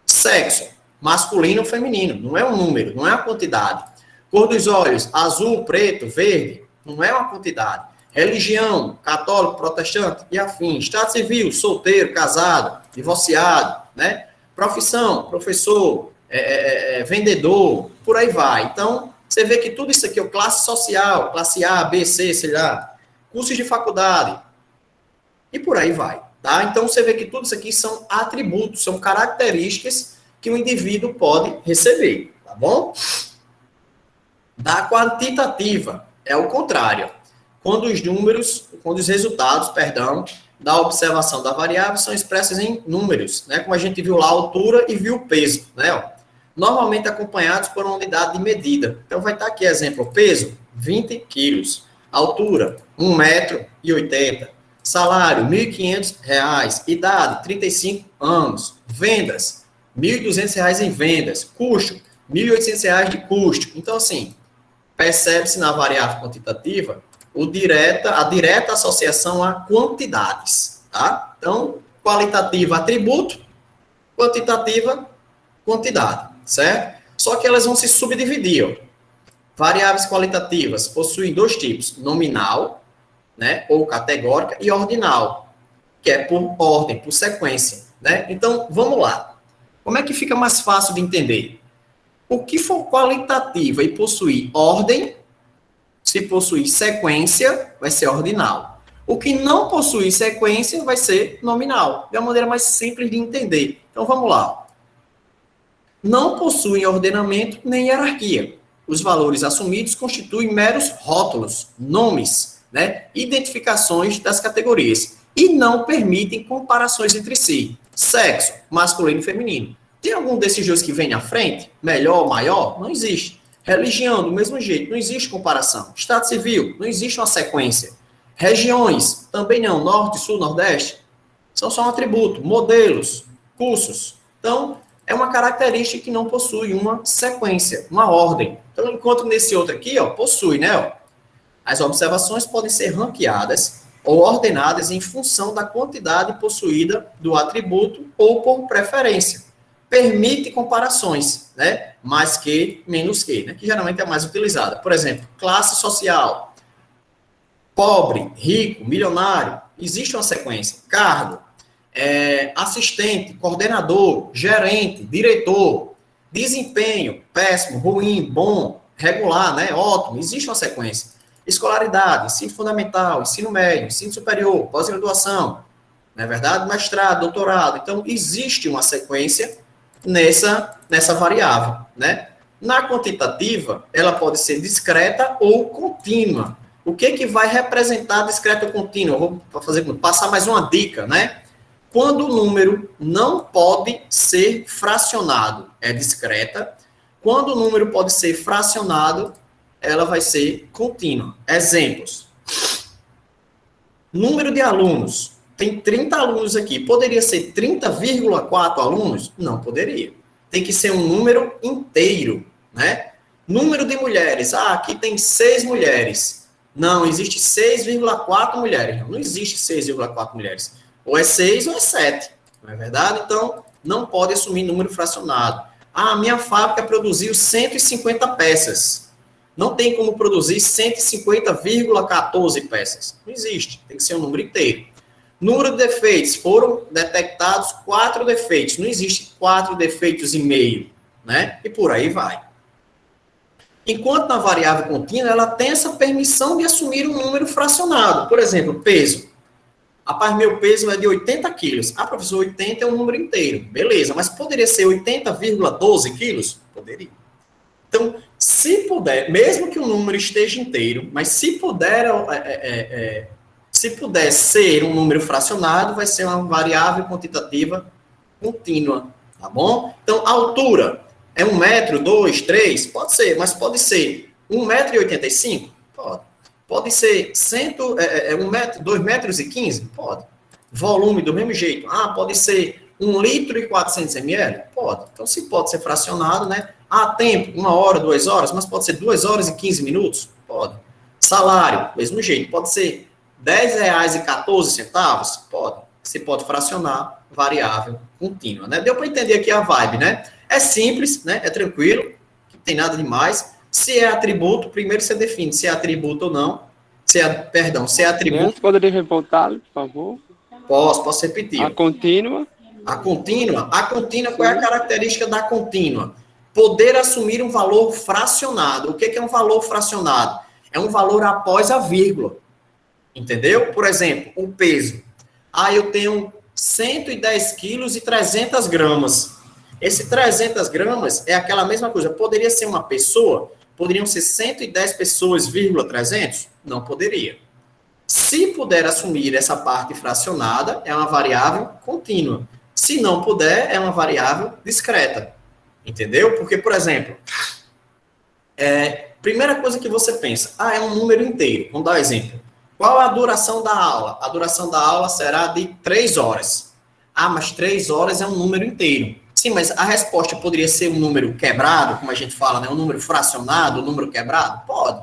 Sexo, masculino ou feminino, não é um número, não é uma quantidade. Cor dos olhos, azul, preto, verde, não é uma quantidade. Religião, católico, protestante e afim. Estado civil, solteiro, casado, divorciado, né? Profissão, professor, vendedor, por aí vai. Então, você vê que tudo isso aqui é classe social, classe A, B, C, sei lá, cursos de faculdade, e por aí vai, tá? Então, você vê que tudo isso aqui são atributos, são características que o indivíduo pode receber, tá bom? Da quantitativa, é o contrário. Quando os resultados, da observação da variável são expressos em números, né? Como a gente viu lá, a altura e viu o peso, né? Ó, normalmente acompanhados por uma unidade de medida. Então, vai estar aqui, exemplo, peso, 20 quilos. Altura, 1,80 m. Salário, R$ 1.500. Idade, 35 anos. Vendas, R$ 1.200 em vendas. Custo, R$ 1.800 de custo. Então, assim, percebe-se na variável quantitativa a direta associação a quantidades, tá? Então, qualitativa, atributo, quantitativa, quantidade, certo? Só que elas vão se subdividir, ó. Variáveis qualitativas possuem dois tipos, nominal, né, ou categórica, e ordinal, que é por ordem, por sequência, né? Então, vamos lá. Como é que fica mais fácil de entender? O que for qualitativa e possuir ordem, se possuir sequência, vai ser ordinal. O que não possuir sequência vai ser nominal. É a maneira mais simples de entender. Então, vamos lá. Não possuem ordenamento nem hierarquia. Os valores assumidos constituem meros rótulos, nomes, né, identificações das categorias, e não permitem comparações entre si. Sexo, masculino e feminino. Tem algum desses dois que vem à frente? Melhor ou maior? Não existe. Religião, do mesmo jeito, não existe comparação. Estado civil, não existe uma sequência. Regiões, também não. Norte, sul, nordeste, são só um atributo. Modelos, cursos. Então, é uma característica que não possui uma sequência, uma ordem. Então, enquanto nesse outro aqui, ó, possui, né? Ó, as observações podem ser ranqueadas ou ordenadas em função da quantidade possuída do atributo ou por preferência. Permite comparações, né? Mais que, menos que, né? Que geralmente é mais utilizada. Por exemplo, classe social, pobre, rico, milionário, existe uma sequência. Cargo, assistente, coordenador, gerente, diretor, desempenho, péssimo, ruim, bom, regular, né? Ótimo, existe uma sequência. Escolaridade, ensino fundamental, ensino médio, ensino superior, pós-graduação, não é verdade? Mestrado, doutorado. Então, existe uma sequência nessa variável, né? Na quantitativa, ela pode ser discreta ou contínua. O que vai representar discreta ou contínua? Eu vou passar mais uma dica, né? Quando o número não pode ser fracionado, é discreta. Quando o número pode ser fracionado, ela vai ser contínua. Exemplos. Número de alunos. Tem 30 alunos aqui. Poderia ser 30,4 alunos? Não poderia. Tem que ser um número inteiro, né? Número de mulheres. Aqui tem 6 mulheres. Não, existe 6,4 mulheres. Não existe 6,4 mulheres. Ou é 6 ou é 7. Não é verdade? Então, não pode assumir número fracionado. Minha fábrica produziu 150 peças. Não tem como produzir 150,14 peças. Não existe. Tem que ser um número inteiro. Número de defeitos. Foram detectados 4 defeitos. Não existe 4 defeitos e meio, né? E por aí vai. Enquanto na variável contínua, ela tem essa permissão de assumir um número fracionado. Por exemplo, peso. Rapaz, meu peso é de 80 quilos. Professor, 80 é um número inteiro. Beleza, mas poderia ser 80,12 quilos? Poderia. Então, se puder, mesmo que o número esteja inteiro, mas se puder ser um número fracionado, vai ser uma variável quantitativa contínua, tá bom? Então, a altura é 1 metro, 2, 3? Pode ser, mas pode ser 1,85 m? Pode. Pode ser 1 metro, 2 metros e 15? Pode. Volume do mesmo jeito? Pode ser 1 litro e 400 ml? Pode. Então, se pode ser fracionado, né? Tempo, 1 hora, 2 horas, mas pode ser 2 horas e 15 minutos? Pode. Salário, mesmo jeito. Pode ser R$10,14? Pode. Você pode fracionar variável contínua, né? Deu para entender aqui a vibe, né? É simples, né? É tranquilo, não tem nada demais. Se é atributo, primeiro você define se é atributo ou não. Se é atributo... Poderia voltar, por favor? Posso repetir. A contínua? A contínua, qual é a característica da contínua? Poder assumir um valor fracionado. O que é um valor fracionado? É um valor após a vírgula. Entendeu? Por exemplo, o peso. Eu tenho 110 quilos e 300 gramas. Esse 300 gramas é aquela mesma coisa. Poderia ser uma pessoa? Poderiam ser 110 pessoas, 300? Não poderia. Se puder assumir essa parte fracionada, é uma variável contínua. Se não puder, é uma variável discreta. Entendeu? Porque, por exemplo, primeira coisa que você pensa, é um número inteiro. Vamos dar um exemplo. Qual a duração da aula? A duração da aula será de 3 horas. Mas 3 horas é um número inteiro. Sim, mas a resposta poderia ser um número quebrado, como a gente fala, né? Um número fracionado, um número quebrado? Pode.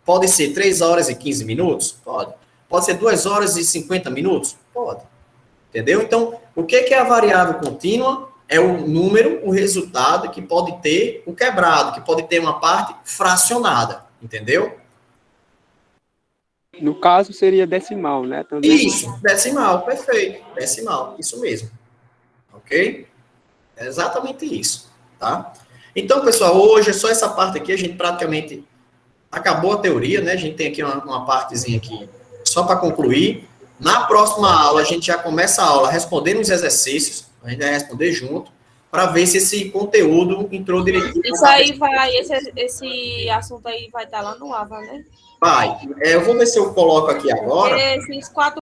Pode ser 3 horas e 15 minutos? Pode. Pode ser 2 horas e 50 minutos? Pode. Entendeu? Então, o que é a variável contínua? É o número, o resultado que pode ter o quebrado, que pode ter uma parte fracionada. Entendeu? No caso, seria decimal, né? Também. Isso, decimal, perfeito. Decimal, isso mesmo. Ok? É exatamente isso, tá? Então, pessoal, hoje é só essa parte aqui, a gente praticamente acabou a teoria, né? A gente tem aqui uma partezinha aqui só para concluir. Na próxima aula, a gente já começa a aula respondendo os exercícios, a gente vai responder junto, para ver se esse conteúdo entrou direitinho. Isso aí vai, esse assunto aí vai estar lá no AVA, né? Vai. Eu vou ver se eu coloco aqui agora. Esses 4